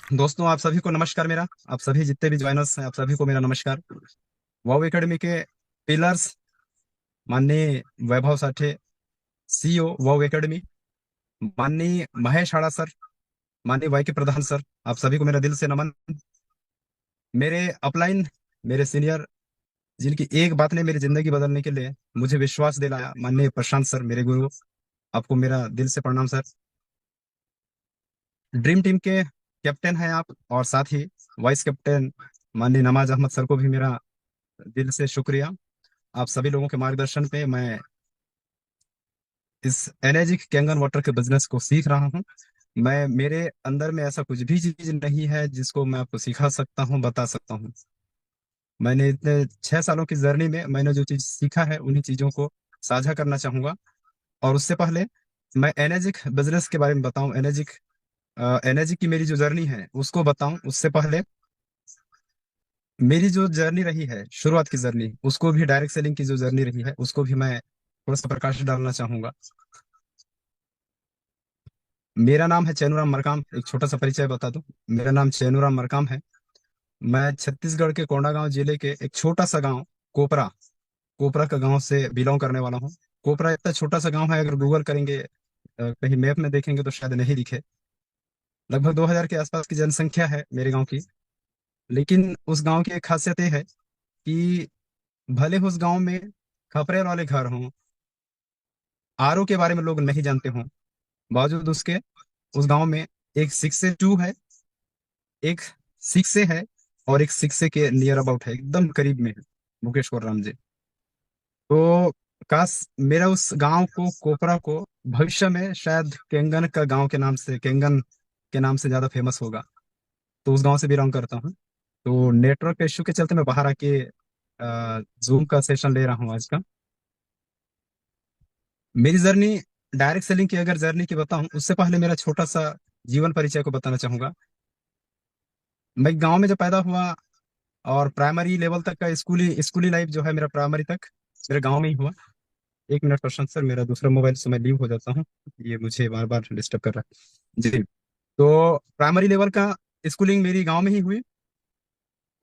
दोस्तों, आप सभी को नमस्कार। मेरा आप सभी जितने भी ज्वाइनर्स हैं, आप सभी को मेरा नमस्कार। वाव एकेडमी के पिलर्स माननीय वैभव साठे, सीईओ वाव एकेडमी, माननीय महेश आड़ा सर, माननीय वाई के प्रधान सर, आप सभी को मेरा दिल से नमन। मेरे अपलाइन, मेरे सीनियर, जिनकी एक बात ने मेरी जिंदगी बदलने के लिए मुझे विश्वास दिलाया, माननीय प्रशांत सर, मेरे गुरु, आपको मेरा दिल से प्रणाम सर। ड्रीम टीम के कैप्टन हैं आप, और साथ ही वाइस कैप्टन माननीय नमाज अहमद सर को भी मेरा दिल से शुक्रिया। आप सभी लोगों के मार्गदर्शन पे मैं इस एनर्जी कैंगन वाटर के बिजनेस को सीख रहा हूँ। मैं मेरे अंदर में ऐसा कुछ भी चीज नहीं है जिसको मैं आपको सिखा सकता हूँ, बता सकता हूँ। मैंने इतने 6 सालों की जर्नी में मैंने जो चीज सीखा है उन्हीं चीजों को साझा करना चाहूंगा। और उससे पहले मैं एनर्जिक बिजनेस के बारे में बताऊं, एनर्जिक एनर्जी की मेरी जो जर्नी है उसको बताऊं, उससे पहले मेरी जो जर्नी रही है, शुरुआत की जर्नी, उसको भी, डायरेक्ट सेलिंग की जो जर्नी रही है उसको भी मैं थोड़ा सा प्रकाश डालना चाहूंगा। मेरा नाम है चैनूराम मरकाम। एक छोटा सा परिचय बता दूं, मेरा नाम चैनूराम मरकाम है। मैं छत्तीसगढ़ के कोंडागांव जिले के एक छोटा सा गांव, कोपरा, कोपरा का गांव से बिलोंग करने वाला हूँ। कोपरा इतना छोटा सा गांव है, अगर गूगल करेंगे, कहीं मैप में देखेंगे तो शायद नहीं दिखे। लगभग 2000 के आसपास की जनसंख्या है मेरे गांव की। लेकिन उस गांव की एक खासियत ये है कि भले उस गांव में खपरेल वाले घर हों, आरओ के बारे में लोग नहीं जानते हों, बावजूद उसके उस गांव में एक 6 से 2 है, एक 6 से है, और एक 6 से के नियर अबाउट है, एकदम करीब में है मुकेश्वर राम जी। तो काश मेरा उस गांव को, कोपरा को, भविष्य में शायद केंगन का गांव के नाम से, केंगन के नाम से ज्यादा फेमस होगा। तो उस गांव से बिलोंग करता हूँ। तो नेटवर्क इश्यू के चलते मैं बाहर आके जूम का सेशन ले रहा हूँ आज का। मेरी जर्नी, डायरेक्ट सेलिंग की अगर जर्नी की बताऊं, उससे पहले मेरा छोटा सा जीवन परिचय को बताना चाहूंगा। मैं गांव में जब पैदा हुआ, और प्राइमरी लेवल तक का स्कूली स्कूली लाइफ जो है मेरा, प्राइमरी तक मेरे गांव में ही हुआ। 1 मिनट प्रशांत सर, मेरा दूसरा मोबाइल से मैं लीव हो जाता हूँ, ये मुझे बार बार डिस्टर्ब कर रहा है जी। तो प्राइमरी लेवल का स्कूलिंग मेरी गांव में ही हुई।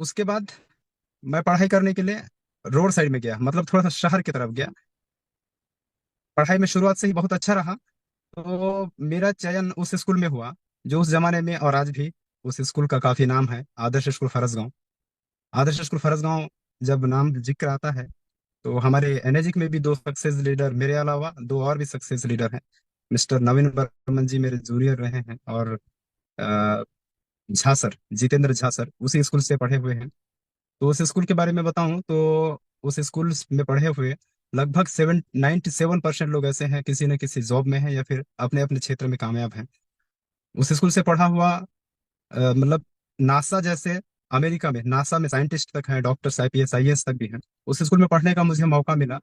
उसके बाद मैं पढ़ाई करने के लिए रोड साइड में गया, मतलब थोड़ा सा शहर की तरफ गया। पढ़ाई में शुरुआत से ही बहुत अच्छा रहा। तो मेरा चयन उस स्कूल में हुआ जो उस जमाने में और आज भी उस स्कूल का काफी नाम है, आदर्श स्कूल फरसगांव। आदर्श स्कूल फरसगांव जब नाम जिक्र आता है, तो हमारे एनर्जिक में भी 2 सक्सेस लीडर, मेरे अलावा 2 और भी सक्सेस लीडर हैं। मिस्टर नवीन बर्मन जी मेरे जूनियर रहे हैं, और अ, झा सर, जितेंद्र झा सर, उसी स्कूल से पढ़े हुए हैं। तो उस स्कूल के बारे में बताऊं तो उस स्कूल में पढ़े हुए लगभग 97% लोग ऐसे हैं, किसी न किसी जॉब में हैं या फिर अपने अपने क्षेत्र में कामयाब हैं। उस स्कूल से पढ़ा हुआ, मतलब नासा जैसे, अमेरिका में नासा में साइंटिस्ट तक हैं, डॉक्टर्स, आईपीएस आईएएस तक भी हैं। उस स्कूल में पढ़ने का मुझे मौका मिला।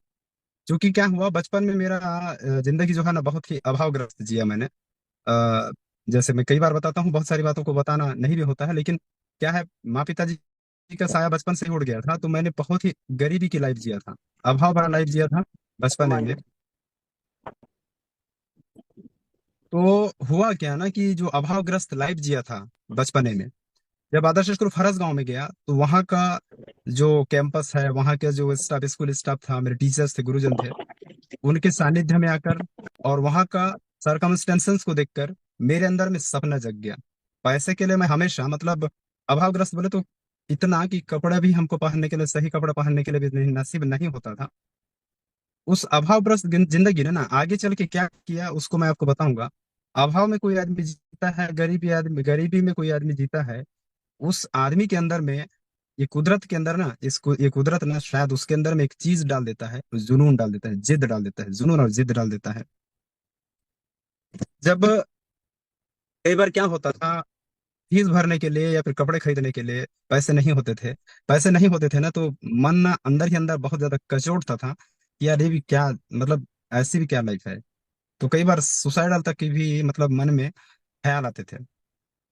क्योंकि क्या हुआ, बचपन में मेरा जिंदगी जो है ना, बहुत ही अभावग्रस्त जिया मैंने। जैसे मैं कई बार बताता हूँ, बहुत सारी बातों को बताना नहीं भी होता है, लेकिन क्या है, माँ पिताजी का साया बचपन से ही उड़ गया था, तो मैंने बहुत ही गरीबी की लाइफ जिया था, अभाव भरा लाइफ जिया था बचपन में। तो हुआ क्या ना, कि जो अभावग्रस्त लाइफ जिया था बचपने में, जब आदर्श स्कूल फरस गांव में गया, तो वहाँ का जो कैंपस है, वहाँ के जो स्टाफ, स्कूल स्टाफ था, मेरे टीचर्स थे, गुरुजन थे, उनके सानिध्य में आकर और वहाँ का सरकमस्टेंसेस को देखकर मेरे अंदर में सपना जग गया। पैसे के लिए मैं हमेशा, मतलब अभावग्रस्त बोले तो इतना कि कपड़ा भी हमको पहनने के लिए, सही कपड़ा पहनने के लिए भी नहीं, नसीब नहीं होता था। उस अभावग्रस्त जिंदगी ने ना आगे चल के क्या किया, उसको मैं आपको बताऊंगा। अभाव में कोई आदमी जीता है, गरीबी में कोई आदमी जीता है। उस आदमी के अंदर में, ये कुदरत के अंदर ना, इसको, ये कुदरत ना शायद उसके अंदर में एक चीज डाल देता है, जुनून डाल देता है, जिद डाल देता है, जुनून और जिद डाल देता है। जब कई बार क्या होता था, फीस भरने के लिए या फिर कपड़े खरीदने के लिए पैसे नहीं होते थे, पैसे नहीं होते थे ना, तो मन ना अंदर ही अंदर बहुत ज्यादा कचोटता था कि यार ये भी क्या, मतलब ऐसी भी क्या लाइफ है। तो कई बार सुसाइडल तक की भी, मतलब मन में ख्याल आते थे।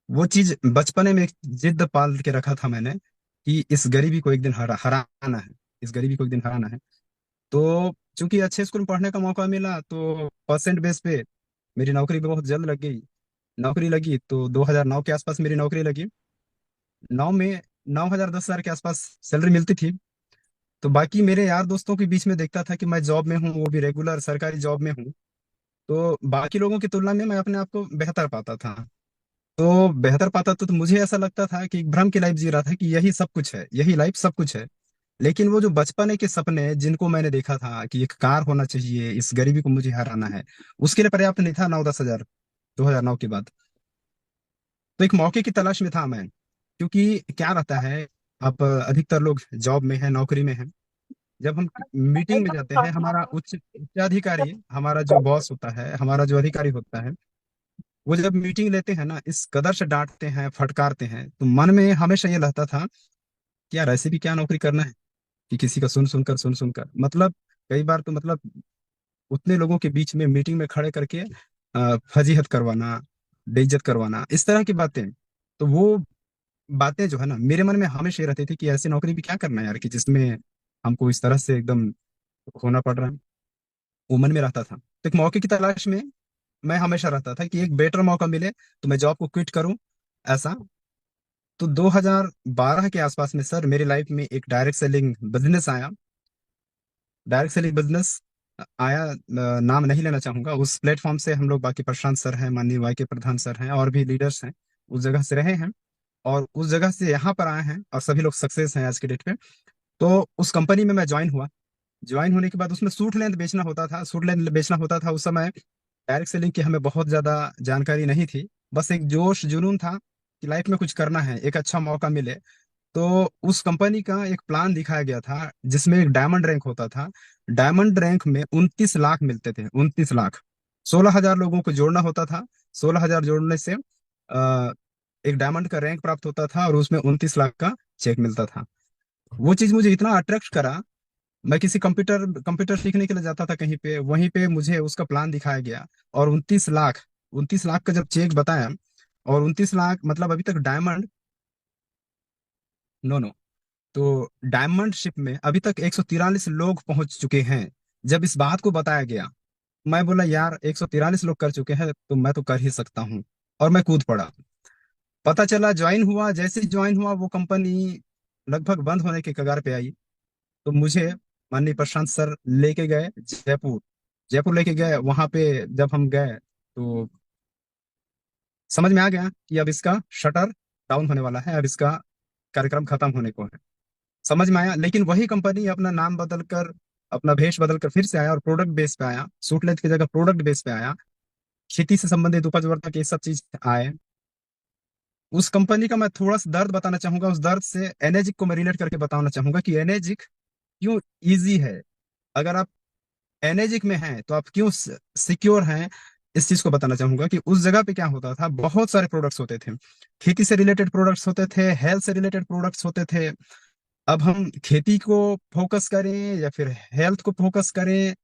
वो चीज बचपने में एक जिद पाल के रखा था मैंने, कि इस गरीबी को एक दिन हराना है, इस गरीबी को एक दिन हराना है। तो चूंकि अच्छे स्कूल में पढ़ने का मौका मिला, तो परसेंट बेस पे मेरी नौकरी भी बहुत जल्द लग गई। नौकरी लगी तो 2009 के आसपास मेरी नौकरी लगी। नौ में 9,000 10,000 के आसपास सैलरी मिलती थी। तो बाकी मेरे यार दोस्तों के बीच में देखता था कि मैं जॉब में हूँ, वो भी रेगुलर सरकारी जॉब में हूँ। तो बाकी लोगों की तुलना में मैं अपने आप को बेहतर पाता था। तो बेहतर पाता तो मुझे ऐसा लगता था कि एक भ्रम की लाइफ जी रहा था कि यही सब कुछ है, यही लाइफ सब कुछ है। लेकिन वो जो बचपने के सपने जिनको मैंने देखा था कि एक कार होना चाहिए, इस गरीबी को मुझे हराना है, उसके लिए पर्याप्त नहीं था 9 10 हजार 2009 के बाद। तो एक मौके की तलाश में था मैं। क्योंकि क्या रहता है, अब अधिकतर लोग जॉब में है, नौकरी में है। जब हम मीटिंग में जाते हैं, हमारा उच्चाधिकारी, हमारा जो बॉस होता है, हमारा जो अधिकारी होता है, वो जब मीटिंग लेते हैं ना, इस कदर से डांटते हैं, फटकारते हैं, तो मन में हमेशा ये रहता था कि यार ऐसे भी क्या नौकरी करना है कि किसी का सुन सुनकर मतलब कई बार तो मतलब उतने लोगों के बीच में मीटिंग में खड़े करके फजीहत करवाना, बेइज्जत करवाना, इस तरह की बातें। तो वो बातें जो है ना, मेरे मन में हमेशा ये रहती थी कि ऐसी नौकरी भी क्या करना है यार, कि जिसमें हमको इस तरह से एकदम होना पड़ रहा है। वो मन में रहता था। तो एक मौके की तलाश में मैं हमेशा रहता था कि एक बेटर मौका मिले तो मैं जॉब को क्विट करूं, ऐसा। तो 2012 के आसपास में सर मेरी लाइफ में एक डायरेक्ट सेलिंग बिजनेस आया। डायरेक्ट सेलिंग बिजनेस आया, नाम नहीं लेना चाहूंगा। उस प्लेटफॉर्म से हम लोग, बाकी प्रशांत सर हैं, माननीय वाई के प्रधान सर हैं, और भी लीडर्स हैं, उस जगह से रहे हैं, और उस जगह से यहाँ पर आए हैं, और सभी लोग सक्सेस हैं आज के डेट पे। तो उस कंपनी में मैं ज्वाइन हुआ। ज्वाइन होने के बाद उसमें सूट लेंथ बेचना होता था, सूट लेंथ बेचना होता था। उस समय डायरेक्ट सेलिंग की हमें बहुत ज्यादा जानकारी नहीं थी। बस एक जोश जुनून था कि लाइफ में कुछ करना है, एक अच्छा मौका मिले। तो उस कंपनी का एक प्लान दिखाया गया था जिसमें एक डायमंड रैंक होता था। डायमंड रैंक में 29 लाख मिलते थे, 29 लाख। 16,000 लोगों को जोड़ना होता था। 16,000 जोड़ने से एक डायमंड का रैंक प्राप्त होता था, और उसमें 29 लाख का चेक मिलता था। वो चीज मुझे इतना अट्रैक्ट करा। मैं किसी कंप्यूटर कंप्यूटर सीखने के लिए जाता था कहीं पे, वहीं पे मुझे उसका प्लान दिखाया गया। और 29 लाख, 29 लाख का जब चेक बताया, और 29 लाख मतलब अभी तक डायमंड, नो नो, तो डायमंड शिप में अभी तक 143 लोग पहुंच चुके हैं। जब इस बात को बताया गया, मैं बोला यार 143 लोग कर चुके हैं तो मैं तो कर ही सकता हूँ। और मैं कूद पड़ा। पता चला, ज्वाइन हुआ, जैसे ही ज्वाइन हुआ वो कंपनी लगभग बंद होने के कगार पे आई। तो मुझे माननीय प्रशांत सर लेके गए जयपुर। जयपुर लेके गए, वहां पे जब हम गए तो समझ में आ गया कि अब इसका शटर डाउन होने वाला है, अब इसका कार्यक्रम खत्म होने को है। समझ में आया। लेकिन वही कंपनी अपना नाम बदल कर, अपना भेष बदल कर फिर से आया, और प्रोडक्ट बेस पे आया, सूटलेट की जगह प्रोडक्ट बेस पे आया। खेती से संबंधित उपज वर्धक ये सब चीज आए। उस कंपनी का मैं थोड़ा सा दर्द बताना चाहूंगा। उस दर्द से एनर्जिक को मैं रिलेट करके बताना चाहूंगा कि एनर्जिक क्यों इजी है। अगर आप एनर्जिक में हैं तो आप क्यों सिक्योर हैं, इस चीज को बताना चाहूंगा। कि उस जगह पे क्या होता था, बहुत सारे प्रोडक्ट्स होते थे। खेती से रिलेटेड प्रोडक्ट्स होते थे, हेल्थ से रिलेटेड प्रोडक्ट्स होते थे। अब हम खेती को फोकस करें या फिर हेल्थ को फोकस करें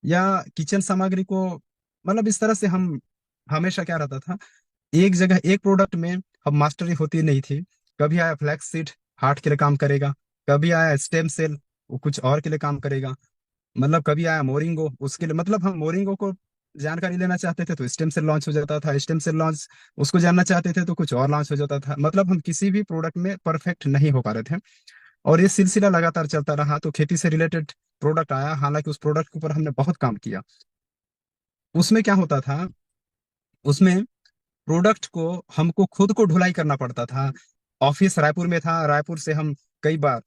या किचन सामग्री को, मतलब इस तरह से हम, हमेशा क्या रहता था, एक जगह एक प्रोडक्ट में हम मास्टरी होती नहीं थी। कभी आया फ्लैक्स सीड, हार्ट के लिए काम करेगा। कभी आया स्टेम सेल, वो कुछ और के लिए काम करेगा। मतलब कभी आया मोरिंगो, उसके लिए मतलब हम मोरिंगो को जानकारी लेना चाहते थे तो स्टेम सेल लॉन्च हो जाता था, स्टेम सेल लॉन्च उसको जानना चाहते थे तो कुछ और लॉन्च हो जाता था। मतलब हम किसी भी प्रोडक्ट में परफेक्ट नहीं हो पा रहे थे। और ये सिलसिला लगातार चलता रहा। तो खेती से रिलेटेड प्रोडक्ट आया, हालांकि उस प्रोडक्ट के ऊपर हमने बहुत काम किया। उसमें क्या होता था, उसमें प्रोडक्ट को हमको खुद को ढुलाई करना पड़ता था। ऑफिस रायपुर में था, रायपुर से हम कई बार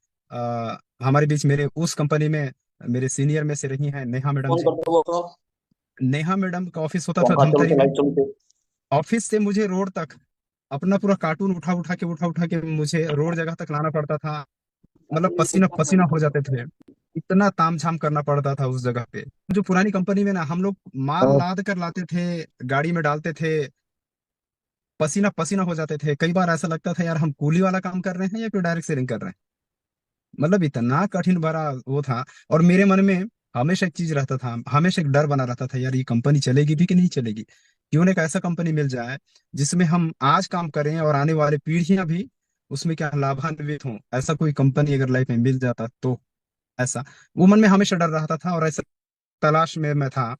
हमारे बीच मेरे उस कंपनी में मेरे सीनियर में से रही हैं नेहा मैडम फोन जी। करते हो तो नेहा मैडम का ऑफिस होता था पंखा धमतरी चलते में। लाइट चलते। ऑफिस से मुझे रोड तक अपना पूरा कार्टून उठा उठा के मुझे रोड जगह तक लाना पड़ता था। मतलब पसीना पसीना हो जाते थे। इतना तामझाम करना पड़ता था उस जगह पे। जो पुरानी कंपनी में ना, हम लोग माल हाँ। लाद कर लाते थे, गाड़ी में डालते थे, पसीना पसीना हो जाते थे। कई बार ऐसा लगता था यार हम कूली वाला काम कर रहे हैं या फिर डायरेक्ट सेलिंग कर रहे हैं। मतलब इतना कठिन भरा वो था। और मेरे मन में हमेशा एक चीज रहता था, हमेशा एक डर बना रहता था, यार ये कंपनी चलेगी भी कि नहीं चलेगी। क्यों ना एक ऐसा कंपनी मिल जाए जिसमें हम आज काम करें और आने वाली पीढ़ियां भी उसमें क्या लाभान्वित हों। ऐसा कोई कंपनी अगर लाइफ में मिल जाता तो, ऐसा वो मन में हमेशा डर रहा था। और ऐसा तलाश में मैं था।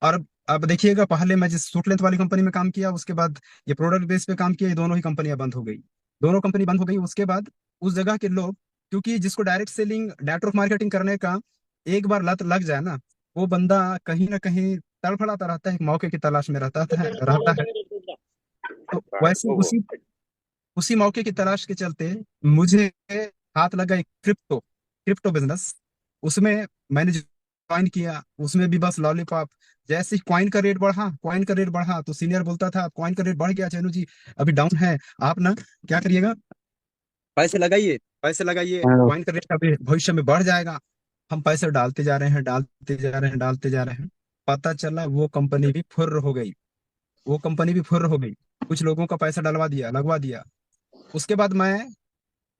और अब देखिएगा, पहले मैं जिस सूट लेंथ वाली कंपनी में काम किया, उसके बाद ये प्रोडक्ट बेस पे काम किया, ये दोनों ही कंपनियां बंद हो गई। दोनों कंपनी बंद हो गई। उसके बाद उस जगह के लोग, क्योंकि जिसको डायरेक्ट सेलिंग, नेटवर्क मार्केटिंग करने का एक बार लत लग जाए ना, वो बंदा कहीं ना कहीं तड़फड़ाता रहता है, एक मौके की तलाश में रहता है। तो वैसे उसी उसी मौके की तलाश के चलते मुझे हाथ लगा एक क्रिप्टो क्रिप्टो बिजनेस। उसमें मैंने ज्वाइन किया, उसमें भी बस लॉलीपॉप। जैसे ही कॉइन का रेट बढ़ा तो सीनियर बोलता था, कॉइन का रेट बढ़ गया चैनू जी, अभी डाउन है, आप ना क्या करिएगा, पैसे लगाइए, हाँ। कॉइन का रेट अभी भविष्य में बढ़ जाएगा। हम पैसे डालते जा रहे हैं, डालते जा रहे हैं, डालते जा रहे हैं। पता चला वो कंपनी भी फुर्र हो गई। वो कंपनी भी फुर्र हो गई। कुछ लोगों का पैसा डलवा दिया, लगवा दिया। उसके बाद मैं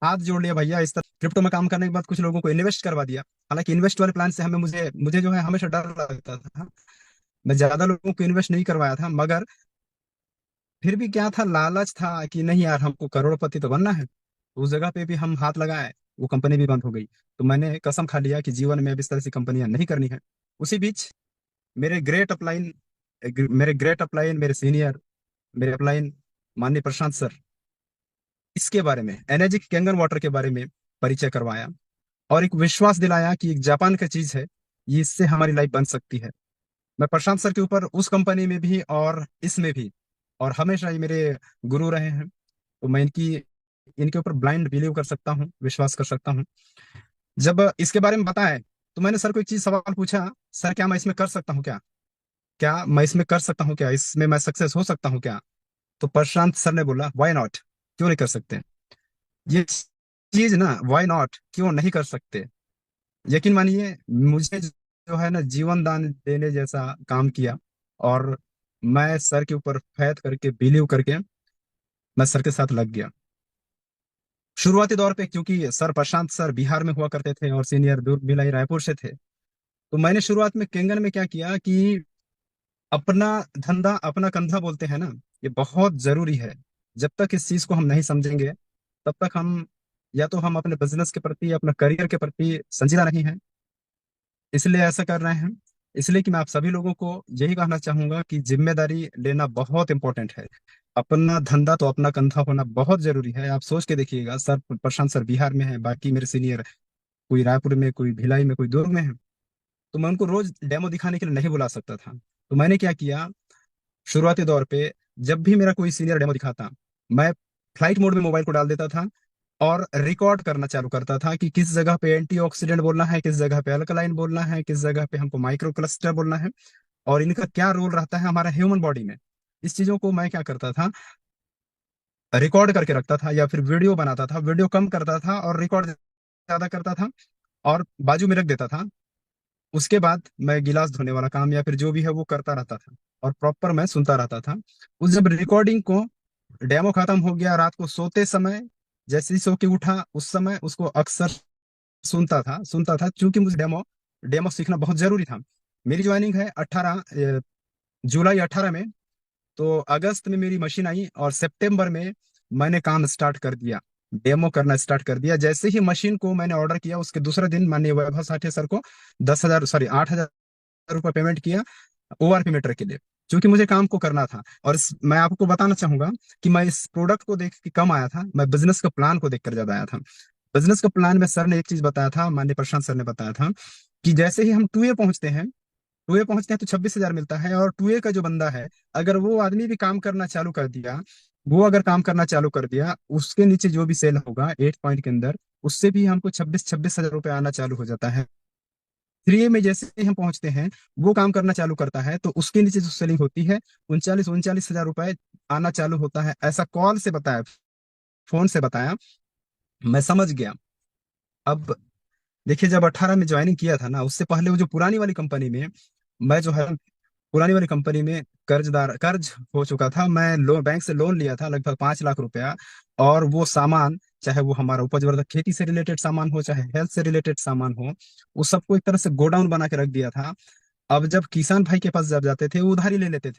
हाथ जोड़ लिया भैया, इस तरह क्रिप्टो में काम करने के बाद कुछ लोगों को इन्वेस्ट करवा दिया। हालांकि इन्वेस्ट वाले प्लान से हमें मुझे मुझे जो है हमेशा डर लगता था। मैं ज्यादा लोगों को इन्वेस्ट नहीं करवाया था, मगर फिर भी क्या था, लालच था कि नहीं यार, हमको करोड़पति तो बनना है। उस जगह पे भी हम हाथ लगाए, वो कंपनी भी बंद हो गई। तो मैंने कसम खा लिया कि जीवन में अब इस तरह की कंपनियां नहीं करनी है। उसी बीच मेरे ग्रेट अपलाइन मेरे सीनियर, मेरे अपलाइन, माननीय प्रशांत सर, इसके बारे में, एनर्जी कैंगन वाटर के बारे में परिचय करवाया, और एक विश्वास दिलाया कि एक जापान का चीज है, ये इससे हमारी लाइफ बन सकती है। मैं प्रशांत सर के ऊपर उस कंपनी में भी और इसमें भी, और हमेशा ही मेरे गुरु रहे हैं। तो मैं इनके ऊपर ब्लाइंड बिलीव कर सकता हूँ, विश्वास कर सकता हूँ। जब इसके बारे में बताया तो मैंने सर को एक चीज सवाल पूछा, सर क्या मैं इसमें कर सकता हूँ क्या, क्या मैं इसमें कर सकता हूँ क्या, इसमें मैं सक्सेस हो सकता हूँ क्या? तो प्रशांत सर ने बोला, व्हाई नॉट, क्यों नहीं कर सकते ये चीज ना, व्हाई नॉट, क्यों नहीं कर सकते। यकीन मानिए, मुझे जो है ना, जीवन दान देने जैसा काम किया। और मैं सर के ऊपर फैथ करके, बिलीव करके, मैं सर के साथ लग गया। शुरुआती दौर पे, क्योंकि सर प्रशांत सर बिहार में हुआ करते थे और सीनियर दुर्ग भिलाई रायपुर से थे, तो मैंने शुरुआत में केंगन में क्या किया कि अपना धंधा अपना कंधा बोलते हैं ना, ये बहुत जरूरी है। जब तक इस चीज को हम नहीं समझेंगे, तब तक हम, या तो हम अपने बिजनेस के प्रति, अपना करियर के प्रति संजीदा नहीं है। इसलिए ऐसा कर रहे हैं। इसलिए कि मैं आप सभी लोगों को यही कहना चाहूंगा कि जिम्मेदारी लेना बहुत इंपॉर्टेंट है। अपना धंधा तो अपना कंधा होना बहुत जरूरी है। आप सोच के देखिएगा, सर प्रशांत सर बिहार में है, बाकी मेरे सीनियर कोई रायपुर में, कोई भिलाई में, कोई दुर्ग में है। तो मैं उनको रोज डेमो दिखाने के लिए नहीं बुला सकता था। तो मैंने क्या किया, शुरुआती दौर पे जब भी मेरा कोई सीनियर डेमो दिखाता, मैं फ्लाइट मोड में मोबाइल को डाल देता था और रिकॉर्ड करना चालू करता था कि किस जगह पे एंटीऑक्सीडेंट बोलना है, किस जगह पे अल्कलाइन बोलना है, किस जगह पे हमको माइक्रो क्लस्टर बोलना है, और इनका क्या रोल रहता है हमारा ह्यूमन बॉडी में। इस चीजों को मैं क्या करता था, रिकॉर्ड करके रखता था, या फिर वीडियो बनाता था, वीडियो कम करता था और रिकॉर्ड ज्यादा करता था, और बाजू में रख देता था। उसके बाद मैं गिलास धोने वाला काम या फिर जो भी है वो करता रहता था, और प्रॉपर मैं सुनता रहता था। उस जब रिकॉर्डिंग को, डेमो खत्म हो गया, रात को सोते समय जैसे ही सो के उठा, उस समय उसको अक्सर सुनता था, क्योंकि मुझे डेमो डेमो सीखना बहुत जरूरी था। मेरी ज्वाइनिंग है 18 जुलाई 18 में। तो अगस्त में मेरी मशीन आई और सितंबर में मैंने काम स्टार्ट कर दिया, डेमो करना स्टार्ट कर दिया। जैसे ही मशीन को मैंने ऑर्डर किया, उसके दूसरे दिन माननीय वैभव साठे सर को 10,000, सॉरी 8,000 रुपये पेमेंट किया ओआरपी मीटर के लिए, क्योंकि मुझे काम को करना था। और मैं आपको बताना चाहूंगा कि मैं इस प्रोडक्ट को देख के कम आया था, मैं बिजनेस का प्लान को देखकर ज्यादा आया था। बिजनेस का प्लान में सर ने एक चीज बताया था, माननीय प्रशांत सर ने बताया था, कि जैसे ही हम टू ए पहुंचते हैं तो 26,000 मिलता है। और टू ए का जो बंदा है, अगर वो आदमी भी काम करना चालू कर दिया, वो अगर काम करना चालू कर दिया, उसके नीचे जो भी सेल होगा 8 पॉइंट के अंदर, उससे भी हमको 26,000 रुपये आना चालू हो जाता है। थ्री ए में जैसे ही हम पहुंचते हैं, वो काम करना चालू करता है, तो उसके नीचे जो सेलिंग होती है, 39,000 रुपये आना चालू होता है। ऐसा कॉल से बताया, फोन से बताया, मैं समझ गया। अब देखिए, जब 18 में ज्वाइनिंग किया था ना, उससे पहले वो जो पुरानी वाली कंपनी में, मैं जो है पुरानी वाली कंपनी में कर्ज हो चुका था। मैं बैंक से लोन लिया था लगभग 5 लाख रुपया। और वो सामान, चाहे वो हमारा उपज वर्धक खेती से रिलेटेड सामान हो, चाहे हेल्थ से रिलेटेड सामान हो, उस सबको एक तरह से गोडाउन बना के रख दिया था। अब जब किसान भाई के पास जब जाते थे, वो उधारी ले लेते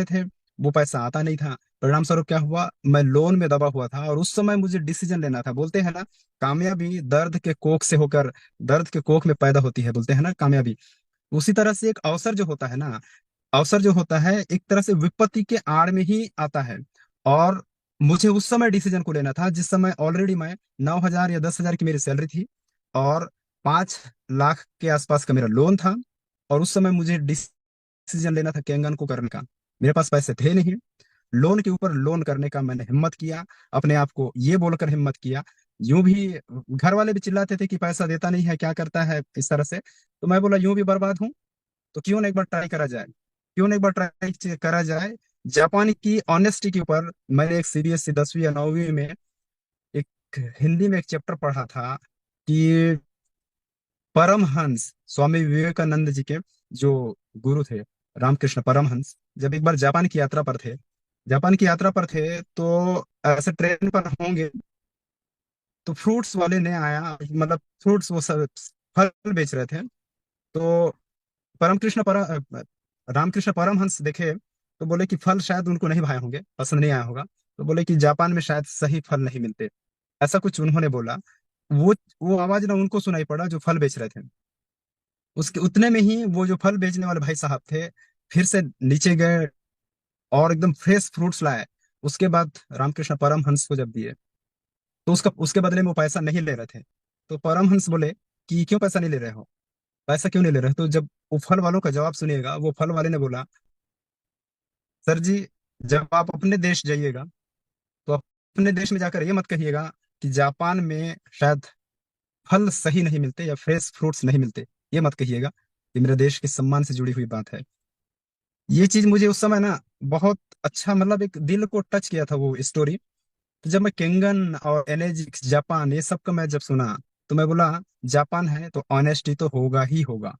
थे, वो पैसा आता नहीं था। परिणाम स्वरूप क्या हुआ, मैं लोन में दबा हुआ था। और उस समय मुझे डिसीजन लेना था। बोलते हैं ना, कामयाबी दर्द के कोख में पैदा होती है, बोलते हैं ना कामयाबी। उसी तरह से एक अवसर जो होता है ना, अवसर जो होता है एक तरह से विपत्ति के आड़ में ही आता है। और मुझे उस समय डिसीजन को लेना था जिस समय ऑलरेडी मैं 9,000 या 10,000 की मेरी सैलरी थी, और 5 लाख के आसपास का मेरा लोन था। और उस समय मुझे डिसीजन लेना था कैंगन को करने का। मेरे पास पैसे थे नहीं, लोन के ऊपर लोन करने का मैंने हिम्मत किया। अपने आप को ये बोलकर हिम्मत किया, यूं भी घर वाले भी चिल्लाते थे कि पैसा देता नहीं है, क्या करता है इस तरह से। तो मैं बोला यूं भी बर्बाद हूं, तो क्यों ना एक बार ट्राई करा जाए, क्यों ना एक बार ट्राई करा जाए। जापान की ऑनेस्टी के ऊपर मैंने एक सीबीएसई 10वीं या 9वीं में एक हिंदी में एक चैप्टर पढ़ा था कि परमहंस स्वामी विवेकानंद जी के जो गुरु थे, रामकृष्ण परमहंस, जब एक बार जापान की यात्रा पर थे, जापान की यात्रा पर थे, तो ऐसे ट्रेन पर होंगे, तो फ्रूट्स वाले ने आया, मतलब फ्रूट्स वो सब फल बेच रहे थे। तो परम कृष्ण पर रामकृष्ण परमहंस देखे, तो बोले कि फल शायद उनको नहीं भाए होंगे, पसंद नहीं आया होगा, तो बोले कि जापान में शायद सही फल नहीं मिलते, ऐसा कुछ उन्होंने बोला। वो आवाज ना उनको सुनाई पड़ा जो फल बेच रहे थे। उसके उतने में ही वो जो फल बेचने वाले भाई साहब थे, फिर से नीचे गए और एकदम फ्रेश फ्रूट्स लाए। उसके बाद रामकृष्ण परमहंस को जब दिए, तो उसका उसके बदले में वो पैसा नहीं ले रहे थे। तो परमहंस बोले कि क्यों पैसा नहीं ले रहे हो, पैसा क्यों नहीं ले रहे हो? तो जब वो फल वालों का जवाब सुनिएगा, वो फल वाले ने बोला, सर जी, जब आप अपने देश जाइएगा, तो अपने देश में जाकर ये मत कहिएगा कि जापान में शायद फल सही नहीं मिलते या फ्रेश फ्रूट्स नहीं मिलते। ये मत कहिएगा, ये मेरे देश के सम्मान से जुड़ी हुई बात है। ये चीज मुझे उस समय ना बहुत अच्छा, मतलब एक दिल को टच किया था वो स्टोरी। तो जब मैं केंगन और एनर्जी जापान ये सब का मैं जब सुना, तो मैं बोला जापान है तो ऑनेस्टी तो होगा ही होगा।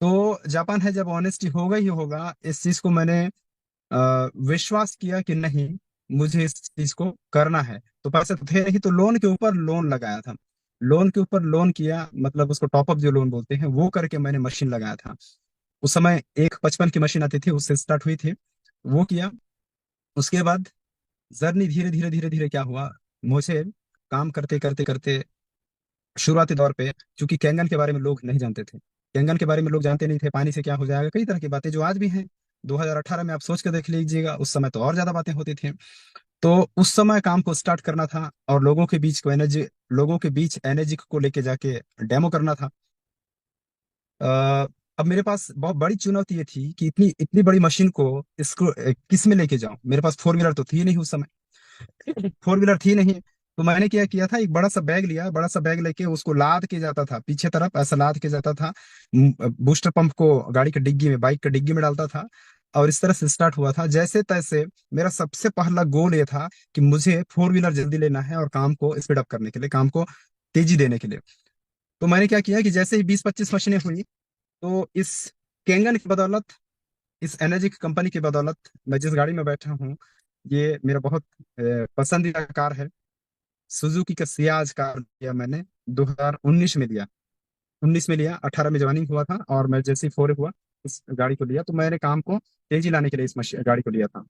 तो जापान है जब ऑनेस्टी होगा ही होगा, इस चीज को मैंने विश्वास किया कि नहीं, मुझे इस चीज को करना है। तो पैसे तो थे नहीं, तो लोन के ऊपर लोन लगाया था, लोन के ऊपर लोन किया, मतलब उसको टॉपअप जो लोन बोलते हैं वो करके मैंने मशीन लगाया था। उस समय एक 55 की मशीन आती थी, उससे स्टार्ट हुई थी, वो किया। उसके बाद जर्नी धीरे धीरे धीरे धीरे क्या हुआ, मुझे काम करते करते करते शुरुआती दौर पे, क्योंकि कैंगन के बारे में लोग नहीं जानते थे, कैंगन के बारे में लोग जानते नहीं थे, पानी से क्या हो जाएगा, कई तरह की बातें जो आज भी हैं। 2018 में आप सोच के देख लीजिएगा, उस समय तो और ज्यादा बातें होती थी। तो उस समय काम को स्टार्ट करना था और लोगों के बीच एनर्जी को लेके जाके डेमो करना था। अब मेरे पास बहुत बड़ी चुनौती ये थी कि इतनी इतनी बड़ी मशीन को इसको किस में लेके जाऊं। मेरे पास फोर व्हीलर तो थी नहीं उस समय, फोर व्हीलर थी नहीं। तो मैंने क्या किया था, एक बड़ा सा बैग लिया, बड़ा सा बैग लेके उसको लाद के जाता था पीछे तरफ, ऐसा लाद के जाता था। बूस्टर पंप को गाड़ी के डिग्गी में, बाइक के डिग्गी में डालता था, और इस तरह से स्टार्ट हुआ था जैसे तैसे। मेरा सबसे पहला गोल ये था कि मुझे फोर व्हीलर जल्दी लेना है और काम को स्पीड अप करने के लिए, काम को तेजी देने के लिए। तो मैंने क्या किया कि जैसे ही 20-25 मशीनें हुई, तो इस कैंगन की बदौलत, इस एनर्जी की कंपनी की बदौलत, मैं जिस गाड़ी में बैठा हूँ, ये मेरा बहुत पसंदीदा कार है। सुजुकी का सियाज कार लिया मैंने, 2019 में लिया, 19 में लिया, 18 में ज्वाइनिंग हुआ था, और मैं जैसे ही फोर हुआ इस गाड़ी को लिया। तो मैंने काम को तेजी लाने के लिए इस गाड़ी को लिया था।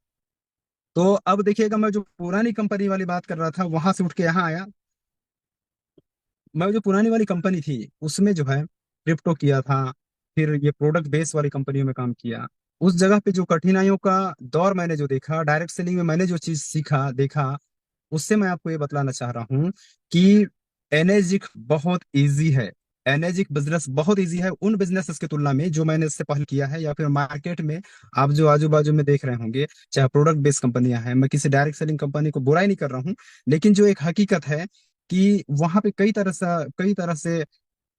तो अब देखिएगा, मैं जो पुरानी कंपनी वाली बात कर रहा था वहां से उठ के यहाँ आया। मैं जो पुरानी वाली कंपनी थी उसमें जो है क्रिप्टो किया था, फिर ये प्रोडक्ट बेस वाली कंपनियों में काम किया। उस जगह पे जो कठिनाइयों का दौर मैंने जो देखा, डायरेक्ट सेलिंग में मैंने जो चीज सीखा देखा, उससे मैं आपको ये बतलाना चाह रहा हूँ कि एनर्जिक बहुत इजी है। एनर्जिक बिजनेस बहुत इजी है उन बिजनेसेस की तुलना में जो मैंने इससे पहले किया है, या फिर मार्केट में आप जो आजू बाजू में देख रहे होंगे, चाहे प्रोडक्ट बेस्ड कंपनियां हैं। मैं किसी डायरेक्ट सेलिंग कंपनी को बुराई नहीं कर रहा हूँ, लेकिन जो एक हकीकत है कि वहां पे कई तरह से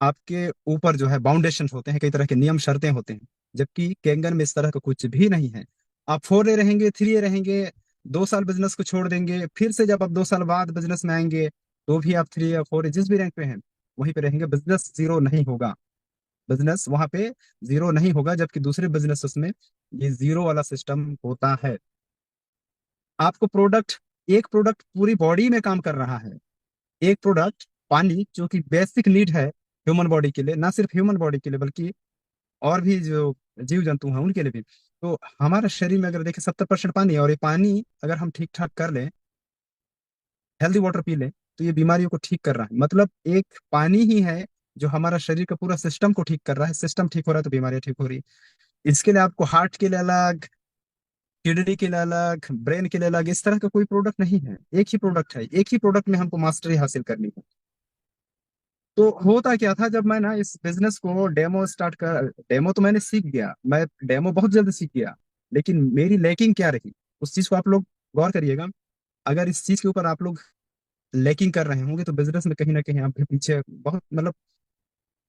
आपके ऊपर जो है बाउंडेशन होते हैं, कई तरह के नियम शर्तें होते हैं। जबकि कैंगन में इस तरह का कुछ भी नहीं है। आप 4A रहेंगे, 3A रहेंगे, 2 साल बिजनेस को छोड़ देंगे, फिर से जब आप 2 साल बाद बिजनेस में आएंगे, तो भी आप 3 या 4A जिस भी रैंक पे हैं वहीं पे रहेंगे, बिजनेस जीरो नहीं होगा। बिजनेस वहां पे जीरो नहीं होगा, जबकि दूसरे बिजनेसेस में ये जीरो वाला सिस्टम होता है। आपको प्रोडक्ट, एक प्रोडक्ट पूरी बॉडी में काम कर रहा है। एक प्रोडक्ट पानी, जो कि बेसिक नीड है ह्यूमन बॉडी के लिए, ना सिर्फ ह्यूमन बॉडी के लिए बल्कि और भी जो जीव जंतु हैं उनके लिए भी। तो हमारे शरीर में अगर देखें 70% पानी है, और ये पानी अगर हम ठीक ठाक कर लें, हेल्दी वाटर पी लें, तो ये बीमारियों को ठीक कर रहा है। मतलब एक पानी ही है जो हमारा शरीर का पूरा सिस्टम को ठीक कर रहा है। सिस्टम ठीक हो रहा है तो बीमारियां ठीक हो रही है। इसके लिए आपको हार्ट के लिए अलग, किडनी के लिए अलग, ब्रेन के लिए अलग, इस तरह का कोई प्रोडक्ट नहीं है। एक ही प्रोडक्ट है, एक ही प्रोडक्ट में हमको मास्टरी हासिल करनी है। तो होता क्या था, जब मैं ना इस बिजनेस को डेमो तो मैंने सीख गया, मैं डेमो बहुत जल्द सीख गया। लेकिन मेरी लैकिंग क्या रही, उस चीज को आप लोग गौर करिएगा। अगर इस चीज के ऊपर आप लोग लैकिंग कर रहे होंगे तो बिजनेस में कहीं ना कहीं आप भी पीछे, बहुत मतलब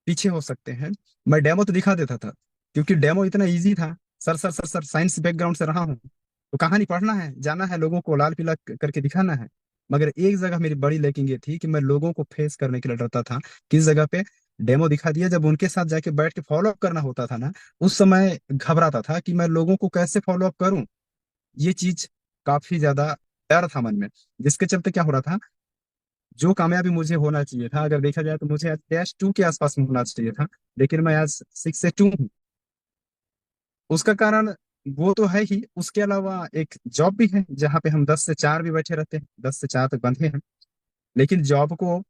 पीछे हो सकते हैं। मैं डेमो तो दिखा देता था, क्योंकि डेमो इतना इजी था। Sir sir sir sir, science background से रहा हूँ, तो कहानी पढ़ना है, जाना है, लोगों को लाल पीला करके दिखाना है। मगर एक जगह मेरी बड़ी लैकिंग ये थी कि मैं लोगों को फेस करने के लिए डरता था। किस जगह पे? डेमो दिखा दिया, जब उनके साथ जाके बैठ के फॉलो अप करना होता था ना, उस समय घबराता था कि मैं लोगों को कैसे फॉलो अप करूं। ये चीज काफी ज्यादा डर था मन में, जिसके चलते क्या हो रहा था, जो कामयाबी मुझे होना चाहिए था, अगर देखा जाए तो मुझे आज -2 के आसपास में होना चाहिए था, लेकिन मैं आज 6 से 2 हूँ। उसका कारण वो तो है ही, उसके अलावा एक जॉब भी है जहाँ पे हम 10 से 4 भी बैठे रहते हैं, 10 से 4 तक बंधे हैं। लेकिन जॉब को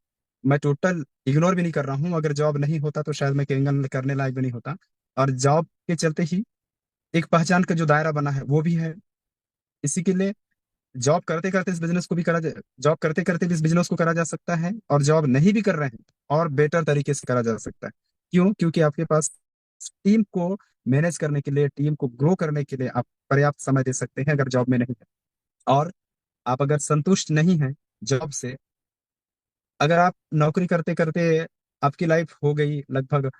मैं टोटल इग्नोर भी नहीं कर रहा हूँ। अगर जॉब नहीं होता तो शायद मैं केंगन करने लायक भी नहीं होता। और जॉब के चलते ही एक पहचान का जो दायरा बना है वो भी है। इसी के लिए जॉब करते करते इस बिजनेस को भी करा जा जॉब करते करते भी इस बिजनेस को करा जा सकता है, और जॉब नहीं भी कर रहे हैं और बेटर तरीके से करा जा सकता है। क्यों? क्योंकि आपके पास टीम को मैनेज करने के लिए, टीम को ग्रो करने के लिए आप पर्याप्त समय दे सकते हैं, अगर जॉब में नहीं है। और आप अगर संतुष्ट नहीं हैं जॉब से, अगर आप नौकरी करते करते आपकी लाइफ हो गई लगभग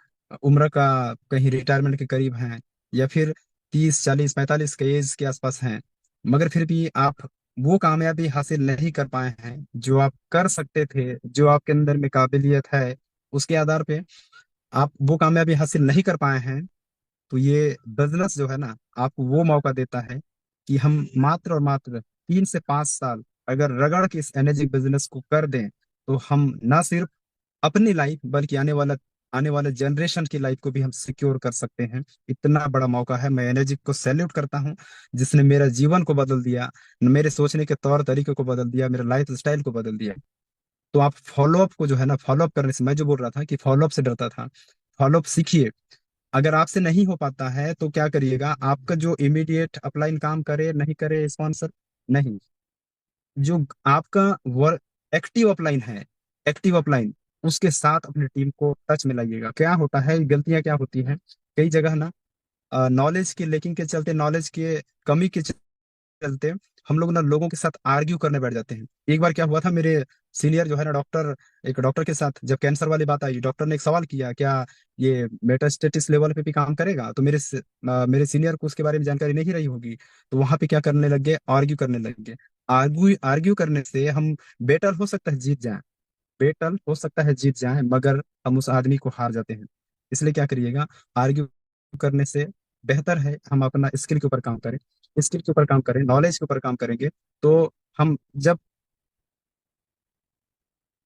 उम्र का, कहीं रिटायरमेंट के करीब हैं, या फिर 30 40 45 के एज के आसपास हैं, मगर फिर भी आप वो कामयाबी हासिल नहीं कर पाए हैं जो आप कर सकते थे, जो आपके अंदर में काबिलियत है, उसके आधार पे आप वो कामयाबी हासिल नहीं कर पाए हैं, तो ये बिजनेस जो है ना, आपको वो मौका देता है कि हम मात्र और मात्र 3 से 5 साल अगर रगड़ के इस एनर्जी बिजनेस को कर दें, तो हम ना सिर्फ अपनी लाइफ बल्कि आने वाले जनरेशन की लाइफ को भी हम सिक्योर कर सकते हैं। इतना बड़ा मौका है। मैं एनर्जी को सैल्यूट करता हूँ, जिसने मेरा जीवन को बदल दिया, मेरे सोचने के तौर तरीके को बदल दिया, मेरे लाइफ स्टाइल को बदल दिया। तो आप फॉलोअप को जो है ना, फॉलोअप करने से, मैं जो बोल रहा था कि फॉलोअप से डरता था, फॉलोअप सीखिए। अगर आपसे नहीं हो पाता है तो क्या करिएगा, आपका जो इमीडिएट अपलाइन काम करे नहीं करे स्पॉन्सर नहीं, जो आपका वर्क एक्टिव अपलाइन है, एक्टिव अपलाइन, उसके साथ अपनी टीम को टच में लाइएगा। क्या होता है, गलतियां क्या होती हैं कई जगह ना, नॉलेज के लेकिन के चलते, नॉलेज के कमी के चलते हम लोग ना लोगों के साथ आर्ग्यू करने बैठ जाते हैं। एक बार क्या हुआ था, मेरे सीनियर जो है ना डॉक्टर, एक डॉक्टर के साथ जब कैंसर वाली बात आई, डॉक्टर ने एक सवाल किया, क्या ये मेटास्टेटिस लेवल पे भी काम करेगा? तो मेरे सीनियर को उसके बारे में जानकारी नहीं रही होगी, तो वहां पे क्या करने लग गए, आर्ग्यू करने लग गए। आर्ग्यू आर्ग्यू करने से हम, बेटर हो सकता है जीत जाए, बेटर हो सकता है जीत जाए, मगर हम उस आदमी को हार जाते हैं। इसलिए क्या करिएगा, आर्ग्यू करने से बेहतर है हम अपना स्किल के ऊपर काम करें, स्किल के ऊपर काम करें, नॉलेज के ऊपर काम करेंगे। तो हम जब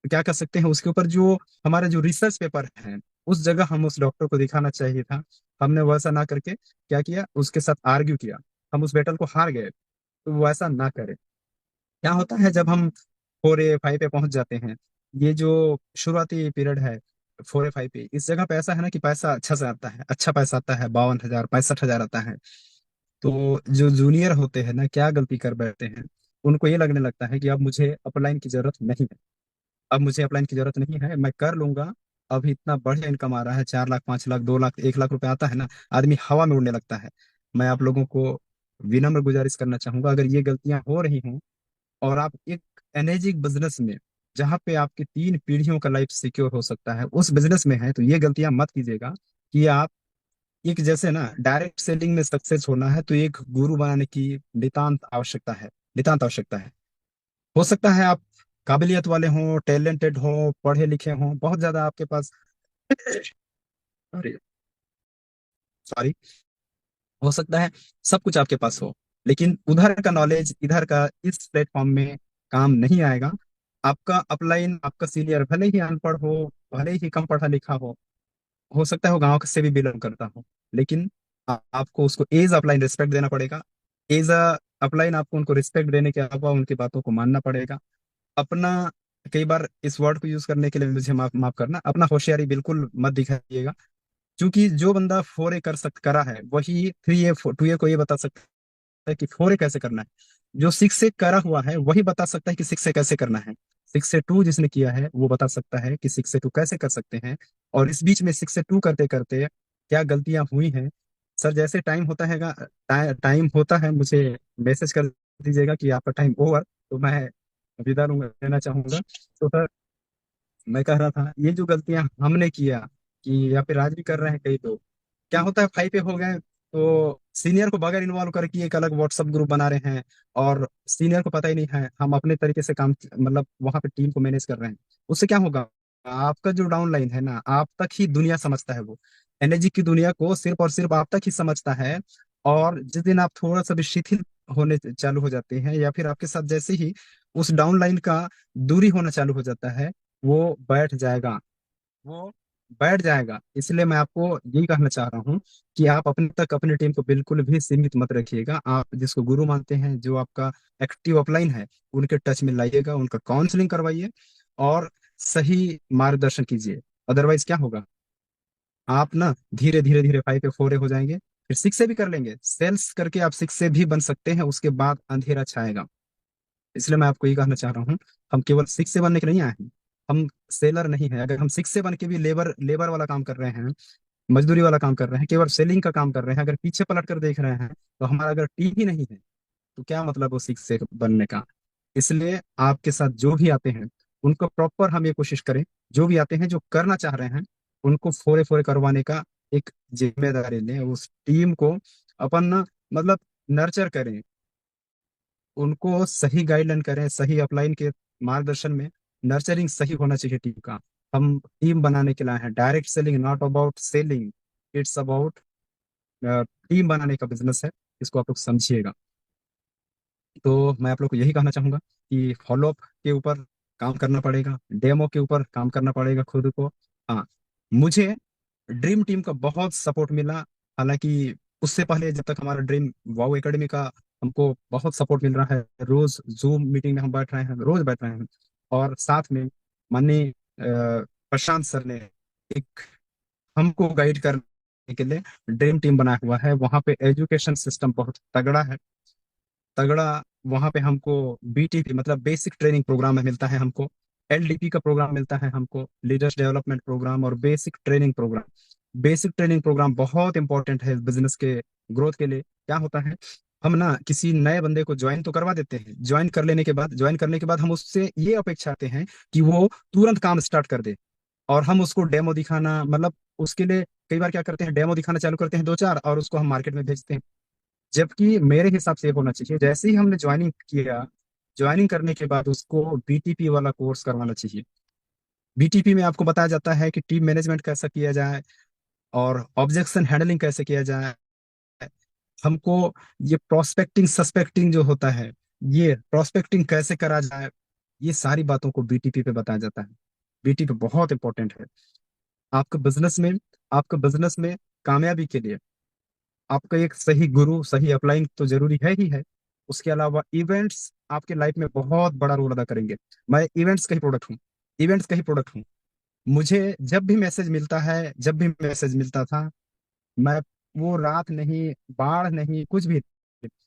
क्या कर सकते हैं, उसके ऊपर जो हमारे जो रिसर्च पेपर हैं, उस जगह हम उस डॉक्टर को दिखाना चाहिए था। हमने वैसा ना करके क्या किया, उसके साथ आर्ग्यू किया, हम उस बैटल को हार गए। तो वो ऐसा ना करे। क्या होता है जब हम 4A 5 पे पहुंच जाते हैं, ये जो शुरुआती पीरियड है 4A 5 पे, इस जगह पे ऐसा है ना कि पैसा अच्छा से आता है, अच्छा पैसा आता है, 52,000 65,000 आता है। तो जो जूनियर होते हैं ना, क्या गलती कर बैठते हैं, उनको ये लगने लगता है कि अब मुझे अपलाइन की जरूरत नहीं है, अब मुझे अपलाइन की जरूरत नहीं है, मैं कर लूंगा। अभी इतना बढ़िया इनकम आ रहा है, 4 लाख 5 लाख 2 लाख 1 लाख रुपए आता है ना, आदमी हवा में उड़ने लगता है। मैं आप लोगों को विनम्र गुजारिश करना चाहूंगा, अगर ये गलतियां हो रही हों और आप एक एनर्जी बिजनेस में, जहाँ पे आपकी 3 पीढ़ियों का लाइफ सिक्योर हो सकता है, उस बिजनेस में है, तो ये गलतियां मत कीजिएगा। कि आप एक, जैसे ना डायरेक्ट सेलिंग में सक्सेस होना है तो एक गुरु बनाने की नितांत आवश्यकता है, नितांत आवश्यकता है। हो सकता है आप काबिलियत वाले हों, टैलेंटेड हों, पढ़े लिखे हों, बहुत ज्यादा आपके पास, सॉरी सॉरी, हो सकता है सब कुछ आपके पास हो, लेकिन उधर का नॉलेज इधर का इस प्लेटफॉर्म में काम नहीं आएगा। आपका अपलाइन, आपका सीनियर भले ही अनपढ़ हो, भले ही कम पढ़ा लिखा हो सकता है वो गांव से भी बिलोंग करता हो, लेकिन आपको उसको एज अपलाइन रिस्पेक्ट देना पड़ेगा। एज अ अपलाइन आपको उनको रिस्पेक्ट देने के अलावा उनकी बातों को मानना पड़ेगा। अपना, कई बार इस वर्ड को यूज करने के लिए मुझे माफ माफ करना, अपना होशियारी बिल्कुल मत दिखाइएगा। क्योंकि जो बंदा 4A करा है वही 3A 2A को ये बता सकता है कि 4A कैसे करना है। जो 6A करा हुआ है वही बता सकता है कि 6A कैसे करना है। 6A 2 जिसने किया है वो बता सकता है कि 6A 2 कैसे कर सकते हैं। और इस बीच में 6A 2 करते करते क्या गलतियां हुई हैं, सर जैसे टाइम होता है मुझे मैसेज कर दीजिएगा कि आपका टाइम ओवर, तो मैं विदा लेना चाहूंगा। तो सर मैं कह रहा था ये जो गलतियां हमने किया कि या फिर आज भी कर रहे हैं कई लोग, क्या होता है 5 पे हो गए तो सीनियर को बगैर इन्वॉल्व करके एक अलग व्हाट्सएप ग्रुप बना रहे हैं, और सीनियर को पता ही नहीं है हम अपने तरीके से काम मतलब वहां पे टीम को मैनेज कर रहे हैं। उससे क्या होगा, आपका जो डाउन लाइन है ना आप तक ही दुनिया समझता है, वो एनर्जी की दुनिया को सिर्फ और सिर्फ आप तक ही समझता है। और जिस दिन आप थोड़ा सा भी शिथिल होने चालू हो जाते हैं या फिर आपके साथ जैसे ही उस डाउन लाइन का दूरी होना चालू हो जाता है, वो बैठ जाएगा, वो बैठ जाएगा। इसलिए मैं आपको यही कहना चाह रहा हूँ कि आप अपने तक अपनी टीम को बिल्कुल भी सीमित मत रखिएगा। आप जिसको गुरु मानते हैं, जो आपका एक्टिव अपलाइन है, उनके टच में लाइएगा, उनका काउंसलिंग करवाइए और सही मार्गदर्शन कीजिए। अदरवाइज क्या होगा, आप ना धीरे धीरे धीरे 5 पे 4A हो जाएंगे, फिर 6 से भी कर लेंगे, सेल्स करके आप 6 से भी बन सकते हैं, उसके बाद अंधेरा छाएगा। इसलिए मैं आपको ये कहना चाह रहा हूँ, हम केवल 6 से बनने के नहीं आए हैं, हम सेलर नहीं है। अगर हम 6 से बन के भी लेबर लेबर वाला काम कर रहे हैं, मजदूरी वाला काम कर रहे हैं, केवल सेलिंग का काम कर रहे हैं, अगर पीछे पलट कर देख रहे हैं तो हमारा अगर टीम ही नहीं है तो क्या मतलब वो 6 से बनने का। इसलिए आपके साथ जो भी आते हैं उनको प्रॉपर हम ये कोशिश करें, जो भी आते हैं जो करना चाह रहे हैं उनको 4A 4A करवाने का एक जिम्मेदारी लें, उस टीम को अपन ना मतलब नर्चर करें, उनको सही गाइडलाइन करें, सही अपलाइन के मार्गदर्शन में नर्चरिंग सही होना चाहिए टीम का। हम टीम बनाने के लिए आए हैं, direct selling not about selling, it's about team बनाने का बिजनेस है, इसको आप लोग समझिएगा। तो मैं आप लोग को यही कहना चाहूंगा कि फॉलोअप के ऊपर काम करना पड़ेगा, डेमो के ऊपर काम करना पड़ेगा खुद को। हाँ, मुझे ड्रीम टीम का बहुत सपोर्ट मिला, हालांकि उससे पहले जब तक हमारा ड्रीम वाओ एकेडमी का, हमको बहुत सपोर्ट मिल रहा है। रोज जूम मीटिंग में हम बैठ रहे हैं, रोज बैठ रहे हैं। और साथ में माननीय प्रशांत सर ने एक हमको गाइड करने के लिए ड्रीम टीम बनाया हुआ है। वहाँ पे एजुकेशन सिस्टम बहुत तगड़ा है, तगड़ा। वहाँ पे हमको BTP मतलब बेसिक ट्रेनिंग प्रोग्राम में मिलता है, हमको LDP का प्रोग्राम मिलता है, हमको लीडर्स डेवलपमेंट प्रोग्राम और basic training program. Basic training program बहुत इंपॉर्टेंट है बिजनेस के ग्रोथ के लिए। क्या होता है, हम ना किसी नए बंदे को ज्वाइन तो करवा देते हैं, ज्वाइन करने के बाद हम उससे ये अपेक्षा करते हैं कि वो तुरंत काम स्टार्ट कर दे, और हम उसको डेमो दिखाना मतलब उसके लिए कई बार क्या करते हैं, डेमो दिखाना चालू करते हैं दो चार, और उसको हम मार्केट में भेजते हैं। जबकि मेरे हिसाब से ये होना चाहिए, जैसे ही हमने ज्वाइनिंग किया, ज्वाइनिंग करने के बाद उसको BTP वाला कोर्स करवाना चाहिए। BTP में आपको बताया जाता है कि टीम मैनेजमेंट कैसा किया जाए और ऑब्जेक्शन हैंडलिंग कैसे किया जाए। हमको ये प्रोस्पेक्टिंग सस्पेक्टिंग जो होता है, ये प्रोस्पेक्टिंग कैसे करा जाए, ये सारी बातों को BTP पे बताया जाता है। BTP बहुत इंपॉर्टेंट है आपके बिजनेस में। आपके बिजनेस में कामयाबी के लिए आपका एक सही गुरु, सही अपलाइन तो जरूरी है ही है। उसके अलावा इवेंट्स आपके लाइफ में बहुत बड़ा रोल अदा करेंगे। मैं इवेंट्स का ही प्रोडक्ट हूँ, इवेंट्स का ही प्रोडक्ट हूँ। मुझे जब भी मैसेज मिलता है, जब भी मैसेज मिलता था, मैं वो रात नहीं, बाढ़ नहीं, कुछ भी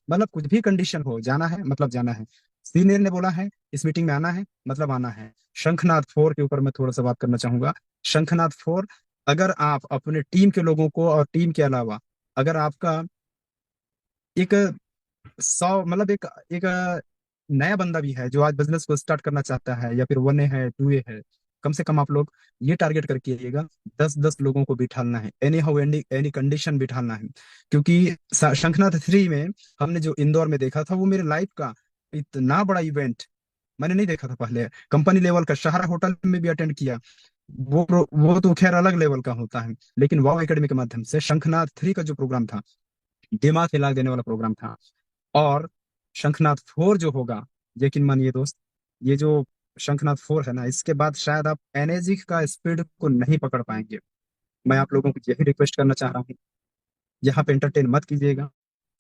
मतलब कुछ भी कंडीशन हो, जाना है मतलब जाना है। सीनियर ने बोला है इस मीटिंग में आना है मतलब आना है। शंखनाद 4 के ऊपर मैं थोड़ा सा बात करना चाहूंगा। शंखनाद 4, अगर आप अपने टीम के लोगों को और टीम के अलावा अगर आपका एक 100 मतलब एक नया बंदा भी है जो आज बिजनेस को स्टार्ट करना चाहता है, या फिर 1A है 2A है, कम से कम आप लोग ये टारगेट करके आइएगा, 10-10 लोगों को बिठाना है, any how any any condition बिठाना है। क्योंकि शंखनाथ 3 में हमने जो इंदौर में देखा था वो मेरे लाइफ का इतना बड़ा इवेंट मैंने नहीं देखा था पहले। कंपनी लेवल का सहारा होटल में भी अटेंड किया, वो तो खैर अलग लेवल का होता है, लेकिन वाव एकेडमी के माध्यम से शंखनाथ 3 का जो प्रोग्राम था, दिमाग हिला देने वाला प्रोग्राम था। और शंखनाद 4 जो होगा, यकीन मानिए दोस्त, ये जो शंखनाद 4 है ना, इसके बाद शायद आप एनर्जी का स्पीड को नहीं पकड़ पाएंगे। मैं आप लोगों को यही रिक्वेस्ट करना चाह रहा हूँ, यहाँ पे एंटरटेन मत कीजिएगा,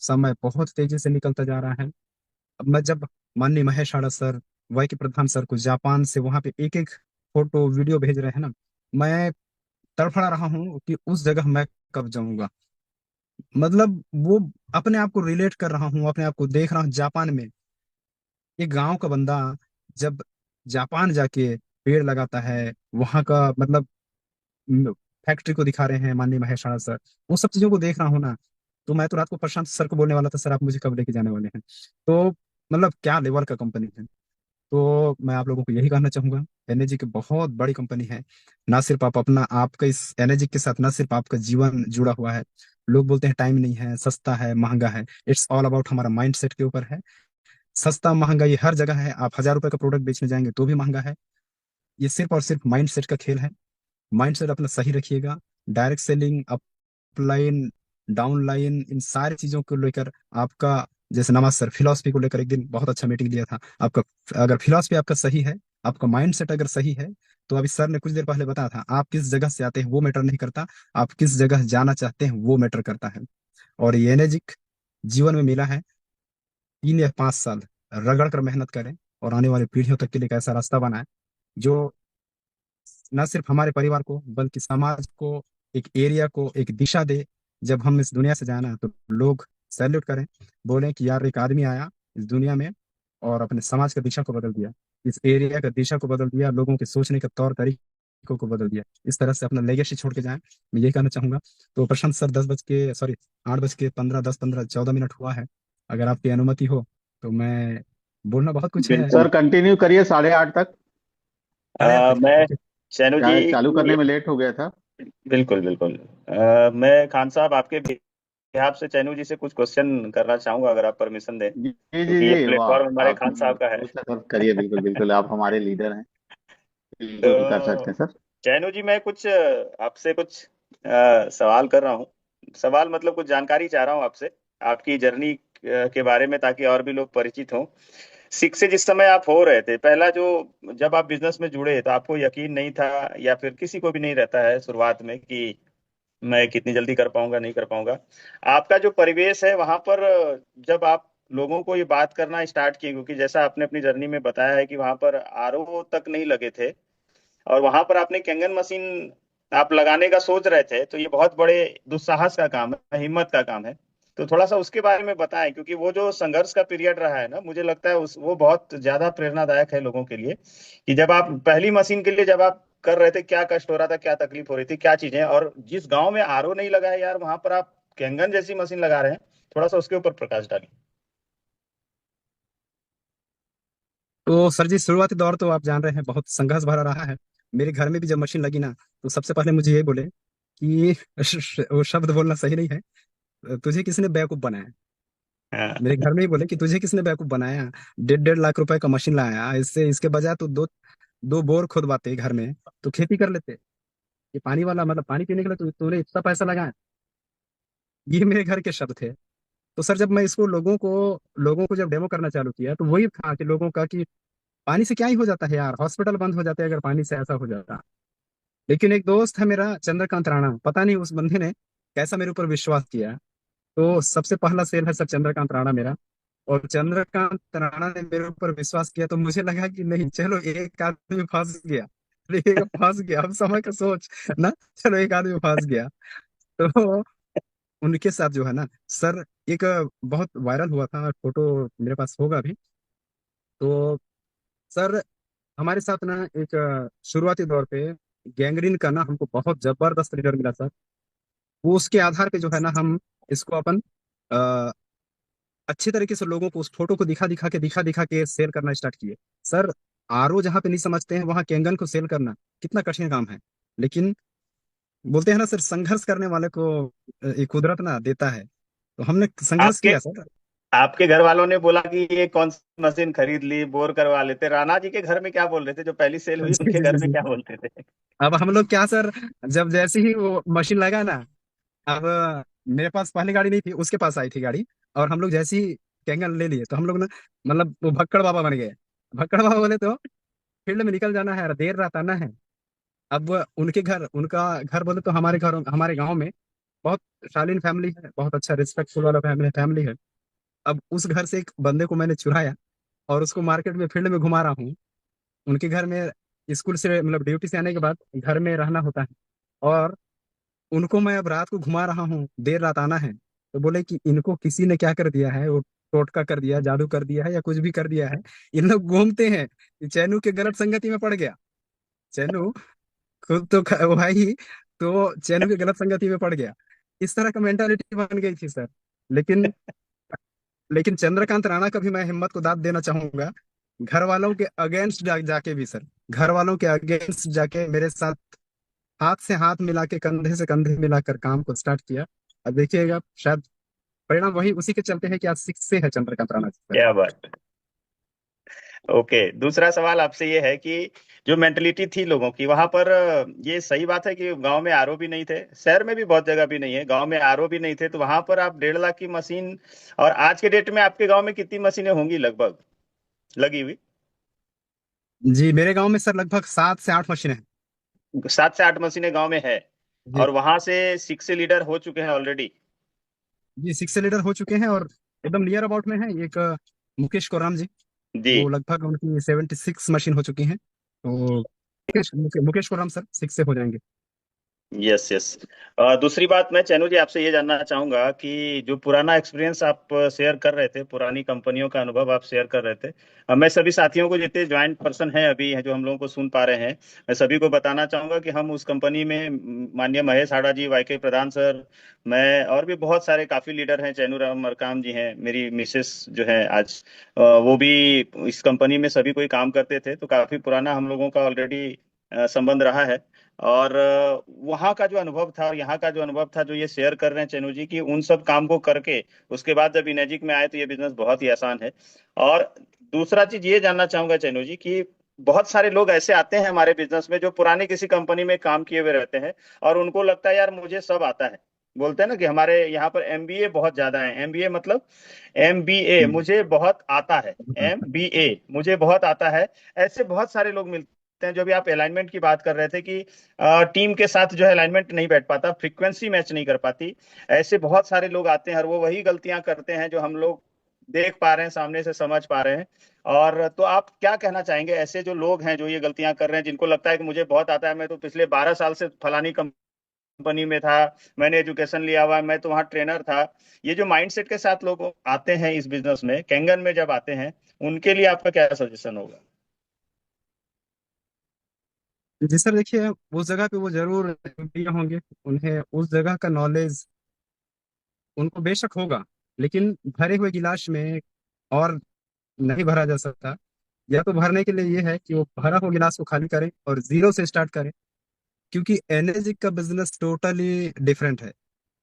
समय बहुत तेजी से निकलता जा रहा है। अब मैं जब माननीय महेश आड़ा सर, वाई के प्रधान सर को जापान से वहां पे एक एक फोटो वीडियो भेज रहे हैं ना, मैं तड़फड़ा रहा हूँ कि उस जगह मैं कब जाऊंगा। मतलब वो अपने आप को रिलेट कर रहा हूँ, अपने आप को देख रहा हूँ जापान में। एक गांव का बंदा जब जापान जाके पेड़ लगाता है, वहां का मतलब फैक्ट्री को दिखा रहे हैं माननीय महेश राणा सर, वो सब चीजों को देख रहा हूँ ना, तो मैं तो रात को प्रशांत सर को बोलने वाला था, सर आप मुझे कब लेके जाने वाले हैं। तो मतलब क्या लेवल का कंपनी है। तो मैं आप लोगों को यही कहना चाहूंगा, एनर्जी की बहुत बड़ी कंपनी है। ना सिर्फ आप अपना, आपका इस एनर्जी के साथ ना सिर्फ आपका जीवन जुड़ा हुआ है। लोग बोलते हैं टाइम नहीं है, सस्ता है, महंगा है, इट्स ऑल अबाउट हमारा माइंड सेट के ऊपर है। सस्ता महंगा ये हर जगह है, आप 1,000 रुपए का प्रोडक्ट बेचने जाएंगे तो भी महंगा है। ये सिर्फ और सिर्फ माइंड सेट का खेल है। माइंड सेट अपना सही रखिएगा। डायरेक्ट सेलिंग, अपलाइन, डाउनलाइन, इन सारी चीजों को लेकर आपका, जैसे नवाज सर फिलॉसफी को लेकर एक दिन बहुत अच्छा मीटिंग लिया था आपका। अगर फिलॉसफी आपका सही है, आपका माइंड सेट अगर सही है, तो अभी सर ने कुछ देर पहले बताया था, आप किस जगह से आते हैं वो मैटर नहीं करता, आप किस जगह जाना चाहते हैं वो मैटर करता है। और ये एनर्जिक जीवन में मिला है। 3 या 5 साल रगड़ कर मेहनत करें और आने वाली पीढ़ियों तक के लिए एक ऐसा रास्ता बनाएं जो न सिर्फ हमारे परिवार को बल्कि समाज को, एक एरिया को एक दिशा दे। जब हम इस दुनिया से जाना तो लोग सैल्यूट करें, बोलें कि यार एक आदमी आया इस दुनिया में और अपने समाज का दिशा को बदल दिया, इस एरिया का दिशा को बदल दिया, लोगों के सोचने के तौर तरीकों को बदल दिया, इस तरह से अपना लेगेसी छोड़ के जाएं। मैं यही कहना चाहूंगा। तो प्रशांत सर, 8:15 14 मिनट हुआ है। अगर आपकी अनुमति हो तो मैं, बोलना बहुत कुछ है। सर कंटिन्यू करिए 8:30 तक। 8:30 तक मैं ओके। चैनू जी हाँ। चालू करने में लेट हो गया था। बिल्कुल बिल्कुल। मैं खान साहब आपके बिहाफ से चैनू जी से कुछ क्वेश्चन करना चाहूंगा, अगर आप परमिशन दें, जी जी जी क्योंकि ये जी, प्लेटफॉर्म वाह हमारे आप खान साहब का है। पूछा सर, करिए बिल्कुल बिल्कुल, आप हमारे लीडर हैं। बिल्कुल कर सकते तो हैं सर। चैनू जी, मैं कुछ आपसे कुछ सवाल कर रहा हूँ। सवाल मतलब कुछ जानकारी चाह रहा हूँ आपसे, आपकी जर्नी के बारे में, ताकि और भी लोग परिचित हों। सिक्स से जिस समय आप हो रहे थे, पहला जो, जब आप बिजनेस में जुड़े तो आपको यकीन नहीं था, या फिर किसी को भी नहीं रहता है शुरुआत में कि मैं कितनी जल्दी कर पाऊंगा नहीं कर पाऊंगा। आपका जो परिवेश है वहां पर, जब आप लोगों को ये बात करना स्टार्ट किए, क्योंकि जैसा आपने अपनी जर्नी में बताया है कि वहां पर आरओ तक नहीं लगे थे, और वहां पर आपने कैंगन मशीन आप लगाने का सोच रहे थे, तो ये बहुत बड़े दुस्साहस का काम है, हिम्मत का काम है। तो थोड़ा सा उसके बारे में बताएं, क्योंकि वो जो संघर्ष का पीरियड रहा है ना, मुझे लगता है उस वो बहुत ज्यादा प्रेरणादायक है लोगों के लिए, कि जब आप पहली मशीन के लिए जब आप कर रहे थे, क्या कष्ट हो रहा था, क्या तकलीफ हो रही थी, क्या चीजें, और जिस गांव में आरओ नहीं लगा है यार, वहां पर आप कैंगन जैसी मशीन लगा रहे हैं। थोड़ा सा उसके ऊपर प्रकाश डालिए। तो सर जी, शुरुआती दौर तो आप जान रहे हैं बहुत संघर्ष भरा रहा है। मेरे घर में भी जब मशीन लगी ना, तो सबसे पहले मुझे ये बोले कि वो शब्द बोलना सही नहीं है, तुझे किसने बेवकूफ बनाया। हाँ। मेरे घर में ही बोले कि तुझे किसने बेवकूफ बनाया, 1.5 1.5 लाख रुपए का मशीन लाया, इससे इसके बजाय तो दो दो बोर खुदवाते घर में, तो खेती कर लेते। ये पानी वाला मतलब पानी पीने के लिए तूने इतना पैसा लगाया। ये मेरे घर के शब्द थे। तो सर जब मैं इसको लोगों को जब डेमो करना चालू किया, तो वही था कि लोगों का कि पानी से क्या ही हो जाता है यार, हॉस्पिटल बंद हो जाते हैं अगर पानी से ऐसा हो जाता। लेकिन एक दोस्त है मेरा चंद्रकांत राणा, पता नहीं उस बंदे ने कैसा मेरे ऊपर विश्वास किया। तो सबसे पहला सेल है सर चंद्रकांत राणा मेरा। और चंद्रकांत राणा ने मेरे ऊपर विश्वास किया, तो मुझे लगा कि नहीं चलो एक आदमी फंस गया। एक फंस गया, अब समय का सोच ना, चलो एक आदमी फंस गया। तो उनके साथ जो है ना सर, एक बहुत वायरल हुआ था फोटो, मेरे पास होगा भी। तो सर हमारे साथ ना एक शुरुआती दौर पे गैंग्रीन का ना हमको बहुत जबरदस्त रिजल्ट मिला सर। वो उसके आधार पे जो है ना हम इसको अपन अ, अच्छे तरीके से लोगों को उस फोटो को दिखा दिखा के सेल करना स्टार्ट किए। सर आरओ जहाँ पे नहीं समझते हैं वहाँ कैंगन को सेल करना कितना कठिन काम है। लेकिन बोलते हैं ना सर, संघर्ष करने वाले को ये कुदरत ना देता है। तो हमने संघर्ष आपके किया सर। आपके घर वालों ने बोला कि ये कौन सी मशीन खरीद ली, बोर करवा लेते, राणा जी के घर में क्या बोल रहे थे, जो पहली सेल हुई जी उनके जी घर जी में जी। क्या बोलते थे? अब हम लोग क्या सर, जब जैसे ही वो मशीन लगा ना, अब मेरे पास पहली गाड़ी नहीं थी, उसके पास आई थी गाड़ी। और हम लोग जैसे ही कैंगन ले लिए, तो हम लोग ना मतलब वो भक्कड़ बाबा बन गए। भक्कड़ बाबा बोले तो फील्ड में निकल जाना है, देर रात आना है। अब उनका घर बोले तो हमारे गांव में बहुत शालीन फैमिली है, बहुत अच्छा रिस्पेक्टफुल वाला फैमिली है। अब उस घर से एक बंदे को मैंने चुराया और उसको मार्केट में फील्ड में घुमा रहा हूँ। उनके घर में स्कूल से मतलब ड्यूटी से आने के बाद घर में रहना होता है। और उनको मैं अब रात को घुमा रहा हूँ, देर रात आना है, तो बोले कि इनको किसी ने क्या कर दिया है, वो टोटका कर दिया, जादू कर दिया है, या कुछ भी कर दिया है। इन लोग घूमते हैं कि चैनू के गलत संगति में पड़ गया। चैनू खुद तो भाई, तो चैनू की गलत संगति में पड़ गया। इस तरह का मेंटालिटी बन गई थी सर। लेकिन लेकिन चंद्रकांत राणा का भी मैं हिम्मत को दाद देना चाहूंगा। घर वालों के अगेंस्ट जाके भी सर, घर वालों के अगेंस्ट जाके मेरे साथ हाथ से हाथ मिला के, कंधे से कंधे मिलाकर काम को स्टार्ट किया। अब देखिएगा, शायद परिणाम वही उसी के चलते है कि आज 6 से है चंद्रकांत राणा जी सर। क्या बात। ओके, दूसरा सवाल आपसे ये है कि जो मेंटलिटी थी लोगों की वहां पर, ये सही बात है कि गांव में आरओ भी नहीं थे, शहर में भी बहुत जगह भी नहीं है, गांव में आरओ भी नहीं थे, तो वहां पर आप 1.5 लाख की मशीन, और आज के डेट में आपके गांव में कितनी मशीनें होंगी लगभग लगी हुई? जी, मेरे गांव में सर लगभग 7 से 8 मशीनें हैं। 7 से 8 मशीनें गांव में है, जी। और वहां से 6 लीडर हो चुके हैं ऑलरेडी? जी, 6 से लीडर हो चुके हैं, और एकदम नियर अबाउट में है एक मुकेश कोराम जी। जी। वो लगभग उनकी 76 मशीन हो चुकी हैं, तो मुकेश कोराम सर 6 से हो जाएंगे। Yes yes. दूसरी बात, मैं चैनू जी आपसे ये जानना चाहूंगा कि जो पुराना एक्सपीरियंस आप शेयर कर रहे थे, पुरानी कंपनियों का अनुभव आप शेयर कर रहे थे, मैं सभी साथियों को, जितने ज्वाइंट पर्सन हैं अभी हैं जो हम लोगों को सुन पा रहे हैं, मैं सभी को बताना चाहूंगा कि हम उस कंपनी में माननीय महेश हाड़ा जी, वाईके प्रधान सर, मैं और भी बहुत सारे काफी लीडर हैं, चैनू राम मरकाम जी हैं, मेरी मिसेस जो है आज, वो भी इस कंपनी में सभी कोई काम करते थे, तो काफी पुराना हम लोगों का ऑलरेडी संबंध रहा है। और वहाँ का जो अनुभव था और यहाँ का जो अनुभव था जो ये शेयर कर रहे हैं चेनू जी, की उन सब काम को करके उसके बाद जब इनेजिक में आए तो ये बिजनेस बहुत ही आसान है। और दूसरा चीज ये जानना चाहूंगा चेनू जी की, बहुत सारे लोग ऐसे आते हैं हमारे बिजनेस में जो पुराने किसी कंपनी में काम किए हुए रहते हैं, और उनको लगता है यार मुझे सब आता है, बोलते हैं ना कि हमारे यहाँ पर एमबीए बहुत ज्यादा है, एमबीए मतलब एमबीए हम्म। मुझे बहुत आता है, एमबीए मुझे बहुत आता है। ऐसे बहुत सारे लोग मिलते हैं। जो भी आप अलाइनमेंट की बात कर रहे थे कि टीम के साथ जो है अलाइनमेंट नहीं बैठ पाता, फ्रीक्वेंसी मैच नहीं कर पाती, ऐसे बहुत सारे लोग आते हैं और वो वही गलतियां करते हैं जो हम लोग देख पा रहे हैं, सामने से समझ पा रहे हैं। और तो आप क्या कहना चाहेंगे ऐसे जो लोग हैं जो ये गलतियां कर रहे हैं, जिनको लगता है कि मुझे बहुत आता है, मैं तो पिछले 12 साल से फलानी कंपनी में था, मैंने एजुकेशन लिया हुआ है, मैं तो वहाँ ट्रेनर था, ये जो माइंडसेट के साथ लोग आते हैं इस बिजनेस में, कैंगन में जब आते हैं, उनके लिए आपका क्या सजेशन होगा? जी सर, देखिए उस जगह पे वो जरूर दिए होंगे, उन्हें उस जगह का नॉलेज उनको बेशक होगा, लेकिन भरे हुए गिलास में और नहीं भरा जा सकता। या तो भरने के लिए ये है कि वो भरा हुआ गिलास को खाली करें और जीरो से स्टार्ट करें, क्योंकि एनर्जी का बिजनेस टोटली डिफरेंट है,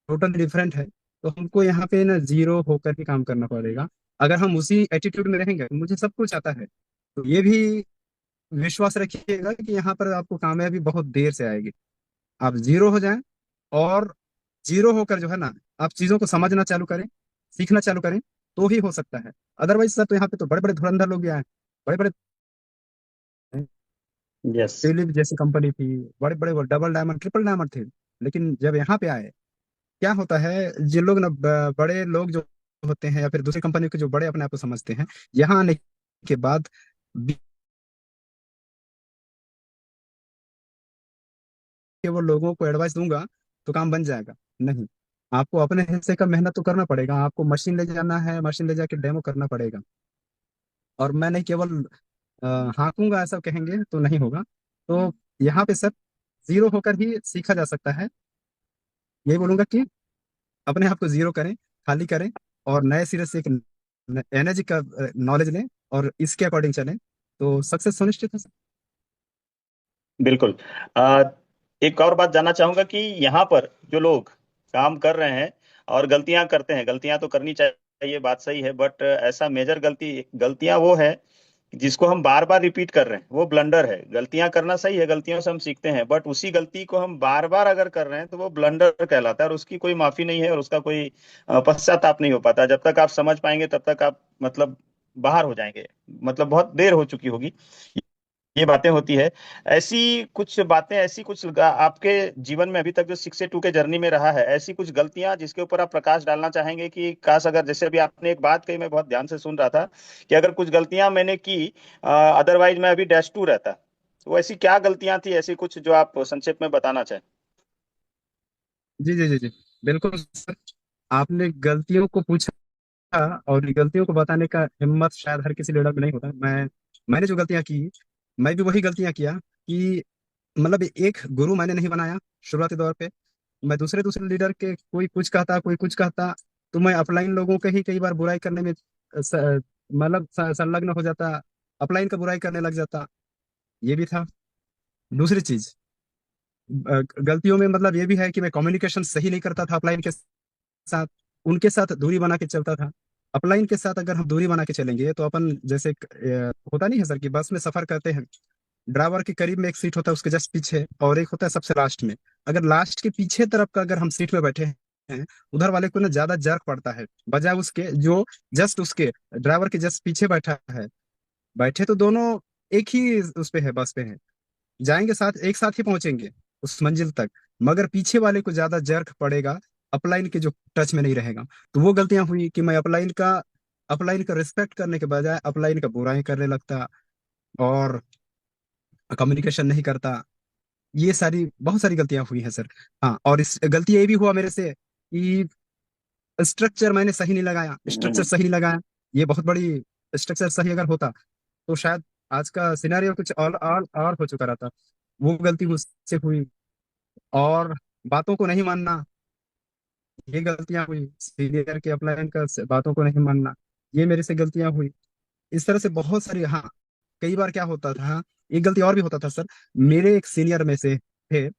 टोटली डिफरेंट है। तो हमको यहाँ पे ना जीरो होकर ही काम करना पड़ेगा। अगर हम उसी एटीट्यूड में रहेंगे मुझे सब कुछ आता है, तो ये भी विश्वास रखिएगा कि यहाँ पर आपको कामयाबी बहुत देर से आएगी। आप जीरो हो जाएं, और जीरो होकर जो है ना, आप चीजों को समझना चालू करें, सीखना चालू करें, तो ही हो सकता है। अदरवाइज सर, तो यहाँ पे तो बड़े बड़े धुरंधर लोग भी आए, बड़े बड़े, यस। दिलीप जैसी कंपनी थी, बड़े बड़े वो डबल डायमंड ट्रिपल डायमंड थे। लेकिन जब यहाँ पे आए, क्या होता है, जिन लोग ना बड़े लोग जो होते हैं या फिर दूसरी कंपनी के जो बड़े अपने आप को समझते हैं, यहाँ आने के बाद केवल लोगों को एडवाइस दूंगा तो काम बन जाएगा, नहीं। आपको अपने हिस्से का मेहनत तो करना पड़ेगा, आपको मशीन ले जाना है, मशीन ले जाके डेमो करना पड़ेगा। और मैं नहीं केवल अ, हाँकूंगा ऐसा कहेंगे तो नहीं होगा। तो यहाँ पे सर जीरो होकर ही सीखा जा सकता है। यही बोलूंगा कि अपने आप को जीरो करें, खाली करें, और नए सिरे से एक एनर्जी का नॉलेज लें, और इसके अकॉर्डिंग चलें, तो सक्सेस सुनिश्चित है सर। बिल्कुल। आ, एक और बात जानना चाहूंगा कि यहाँ पर जो लोग काम कर रहे हैं और गलतियां करते हैं, गलतियां तो करनी चाहिए, बात सही है, बट ऐसा मेजर गलतियां वो है जिसको हम बार बार रिपीट कर रहे हैं, वो ब्लंडर है। गलतियां करना सही है, गलतियों से हम सीखते हैं, बट उसी गलती को हम बार बार अगर कर रहे हैं तो वो ब्लंडर कहलाता है, और उसकी कोई माफी नहीं है और उसका कोई पश्चाताप नहीं हो पाता। जब तक आप समझ पाएंगे तब तक आप मतलब बाहर हो जाएंगे, मतलब बहुत देर हो चुकी होगी, ये बातें होती है। ऐसी कुछ बातें, ऐसी कुछ आपके जीवन में अभी तक जो 6 से 2 के जर्नी में रहा है, ऐसी कुछ गलतियां जिसके ऊपर आप प्रकाश डालना चाहेंगे कि काश, अगर जैसे अभी आपने एक बात कही, मैं बहुत ध्यान से सुन रहा था कि अगर कुछ गलतियां मैंने की, अदरवाइज मैं अभी -2 रहता, तो ऐसी क्या गलतियां थी, ऐसी कुछ जो आप संक्षेप में बताना चाहें? जी जी जी जी, बिल्कुल सर। आपने गलतियों को पूछा, और ये गलतियों को बताने का हिम्मत शायद हर किसी लीडर में नहीं होता। मैंने जो गलतियां की, मैं भी वही गलतियां किया कि मतलब एक गुरु मैंने नहीं बनाया शुरुआती दौर पे। मैं दूसरे दूसरे लीडर के, कोई कुछ कहता कोई कुछ कहता, तो मैं अपलाइन लोगों के ही कई बार बुराई करने में मतलब संलग्न हो जाता, अपलाइन का बुराई करने लग जाता। ये भी था। दूसरी चीज, गलतियों में मतलब ये भी है कि मैं कम्युनिकेशन सही नहीं करता था अपलाइन के साथ, उनके साथ दूरी बना के चलता था। अपलाइन के साथ अगर हम दूरी बना के चलेंगे तो अपन जैसे होता नहीं है सर कि बस में सफर करते हैं, ड्राइवर के करीब में एक सीट होता है, उसके जस्ट पीछे, और एक होता है सबसे लास्ट में। अगर लास्ट के पीछे तरफ का अगर हम सीट में बैठे हैं, उधर वाले को ना ज्यादा जर्क पड़ता है, बजाय उसके जो जस्ट उसके ड्राइवर के जस्ट पीछे बैठा है। बैठे तो दोनों एक ही उस पे है, बस पे है, जाएंगे साथ, एक साथ ही पहुंचेंगे उस मंजिल तक, मगर पीछे वाले को ज्यादा जर्क पड़ेगा, अपलाइन के जो टच में नहीं रहेगा। तो वो गलतियां हुई कि मैं अपलाइन का रिस्पेक्ट करने के बजाय अपलाइन का बुराई करने लगता, और कम्युनिकेशन नहीं करता। ये सारी बहुत सारी गलतियां हुई हैं सर। हाँ, और इस गलती ये भी हुआ मेरे से कि स्ट्रक्चर मैंने सही नहीं लगाया, स्ट्रक्चर हम्म। सही नहीं लगाया। ये बहुत बड़ी, स्ट्रक्चर सही अगर होता तो शायद आज का सिनेरियो कुछ और हो चुका रहता। वो गलती मुझसे हुई। और बातों को नहीं मानना, ये गलतियां हुई। सीनियर के अपलाइन का बातों को नहीं मानना, ये मेरे से गलतियां हुई। इस तरह से बहुत सारी। हाँ, कई बार क्या होता था, हाँ, एक गलती और भी होता था सर। मेरे एक सीनियर में से थे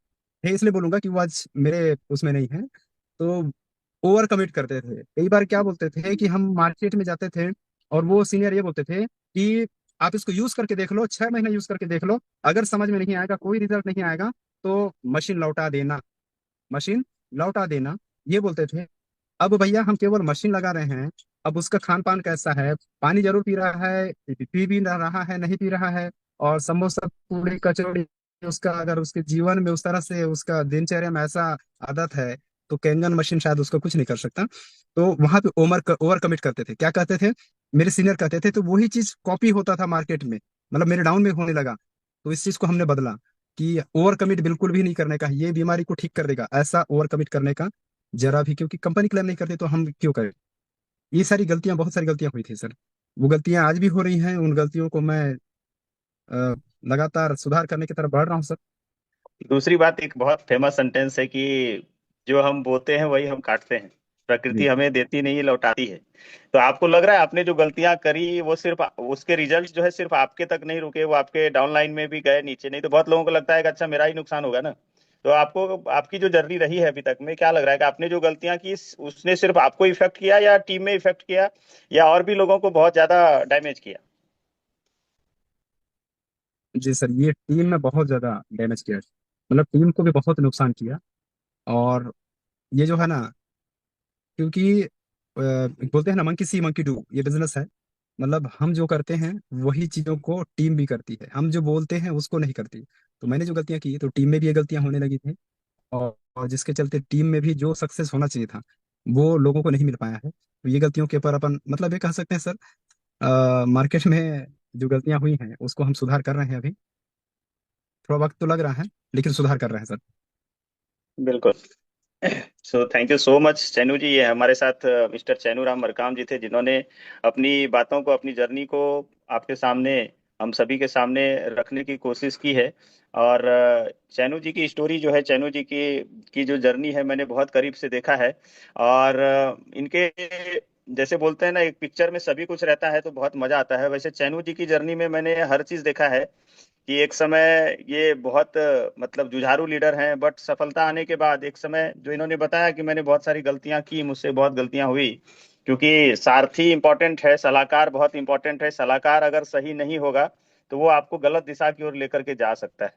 इसलिए बोलूंगा कि वो आज मेरे उसमें नहीं है, तो ओवर कमिट करते थे। कई बार क्या बोलते थे कि हम मार्केट में जाते थे, और वो सीनियर ये बोलते थे कि आप इसको यूज करके देख लो, 6 महीने यूज करके देख लो, अगर समझ में नहीं आएगा, कोई रिजल्ट नहीं आएगा, तो मशीन लौटा देना, मशीन लौटा देना, ये बोलते थे। अब भैया हम केवल मशीन लगा रहे हैं, अब उसका खान पान कैसा है, पानी जरूर पी रहा है, पी भी ना रहा है, नहीं पी रहा है, और समोसा पूरी कचौड़ी, उसका अगर उसके जीवन में उस तरह से उसका दिनचर्या में ऐसा आदत है, तो कैंगन मशीन शायद उसको कुछ नहीं कर सकता। तो वहां पे ओवर कमिट करते थे। क्या कहते थे, मेरे सीनियर कहते थे, तो वही चीज कॉपी होता था मार्केट में, मतलब मेरे डाउन में होने लगा। तो इस चीज को हमने बदला कि ओवर कमिट बिल्कुल भी नहीं करने का, ये बीमारी को ठीक कर देगा ऐसा ओवर कमिट करने का जरा भी, क्योंकि कंपनी क्लेम नहीं करती तो हम क्यों करें। ये सारी गलतियां, बहुत सारी गलतियां हुई थी सर। वो गलतियां आज भी हो रही हैं, उन गलतियों को मैं अ, लगातार सुधार करने की तरफ बढ़ रहा हूँ सर। दूसरी बात, एक बहुत फेमस सेंटेंस है कि जो हम बोते हैं वही हम काटते हैं। प्रकृति जी हमें देती नहीं है, लौटाती है। तो आपको लग रहा है आपने जो गलतियां करी वो सिर्फ उसके रिजल्ट जो है सिर्फ आपके तक नहीं रुके, वो आपके डाउनलाइन में भी गए नीचे? नहीं तो बहुत लोगों को लगता है कि अच्छा मेरा ही नुकसान होगा ना। तो आपको, आपकी जो जर्नी रही है अभी तक में, क्या लग रहा है कि आपने जो गलतियां की उसने सिर्फ आपको इफेक्ट किया या टीम में इफेक्ट किया, या और भी लोगों को बहुत ज्यादा डैमेज किया? जी सर, ये टीम में बहुत ज्यादा डैमेज किया, मतलब टीम को भी बहुत नुकसान किया। और ये जो है ना, क्योंकि बोलते हैं ना, मंकी सी मंकी डू, ये बिजनेस है। मतलब हम जो करते हैं वही चीजों को टीम भी करती है, हम जो बोलते हैं उसको नहीं करती। तो मैंने जो गलतियां की तो टीम में भी ये गलतियां होने लगी थी, और जिसके चलते टीम में भी जो सक्सेस होना चाहिए था वो लोगों को नहीं मिल पाया है। तो ये गलतियों के ऊपर अपन मतलब ये कह सकते हैं सर, मार्केट में जो गलतियां हुई हैं उसको हम सुधार कर रहे हैं अभी। थोड़ा वक्त तो लग रहा है, लेकिन सुधार कर रहे हैं सर। बिल्कुल। So thank you so much Chainu ji. ये हमारे साथ मिस्टर चैनू राम मरकाम जी थे, जिन्होंने अपनी बातों को, अपनी जर्नी को आपके सामने, हम सभी के सामने रखने की कोशिश की है। और चैनू जी की स्टोरी जो है, चैनू जी की जो जर्नी है, मैंने बहुत करीब से देखा है। और इनके, जैसे बोलते हैं ना, एक पिक्चर में सभी कुछ रहता है तो बहुत मजा आता है, वैसे चैनू जी की जर्नी में मैंने हर चीज देखा है। कि एक समय ये बहुत मतलब जुझारू लीडर हैं, बट सफलता आने के बाद एक समय जो इन्होंने बताया कि मैंने बहुत सारी गलतियां की, मुझसे बहुत गलतियां हुई। क्योंकि सारथी इंपॉर्टेंट है, सलाहकार बहुत इंपॉर्टेंट है। सलाहकार अगर सही नहीं होगा तो वो आपको गलत दिशा की ओर लेकर के जा सकता है।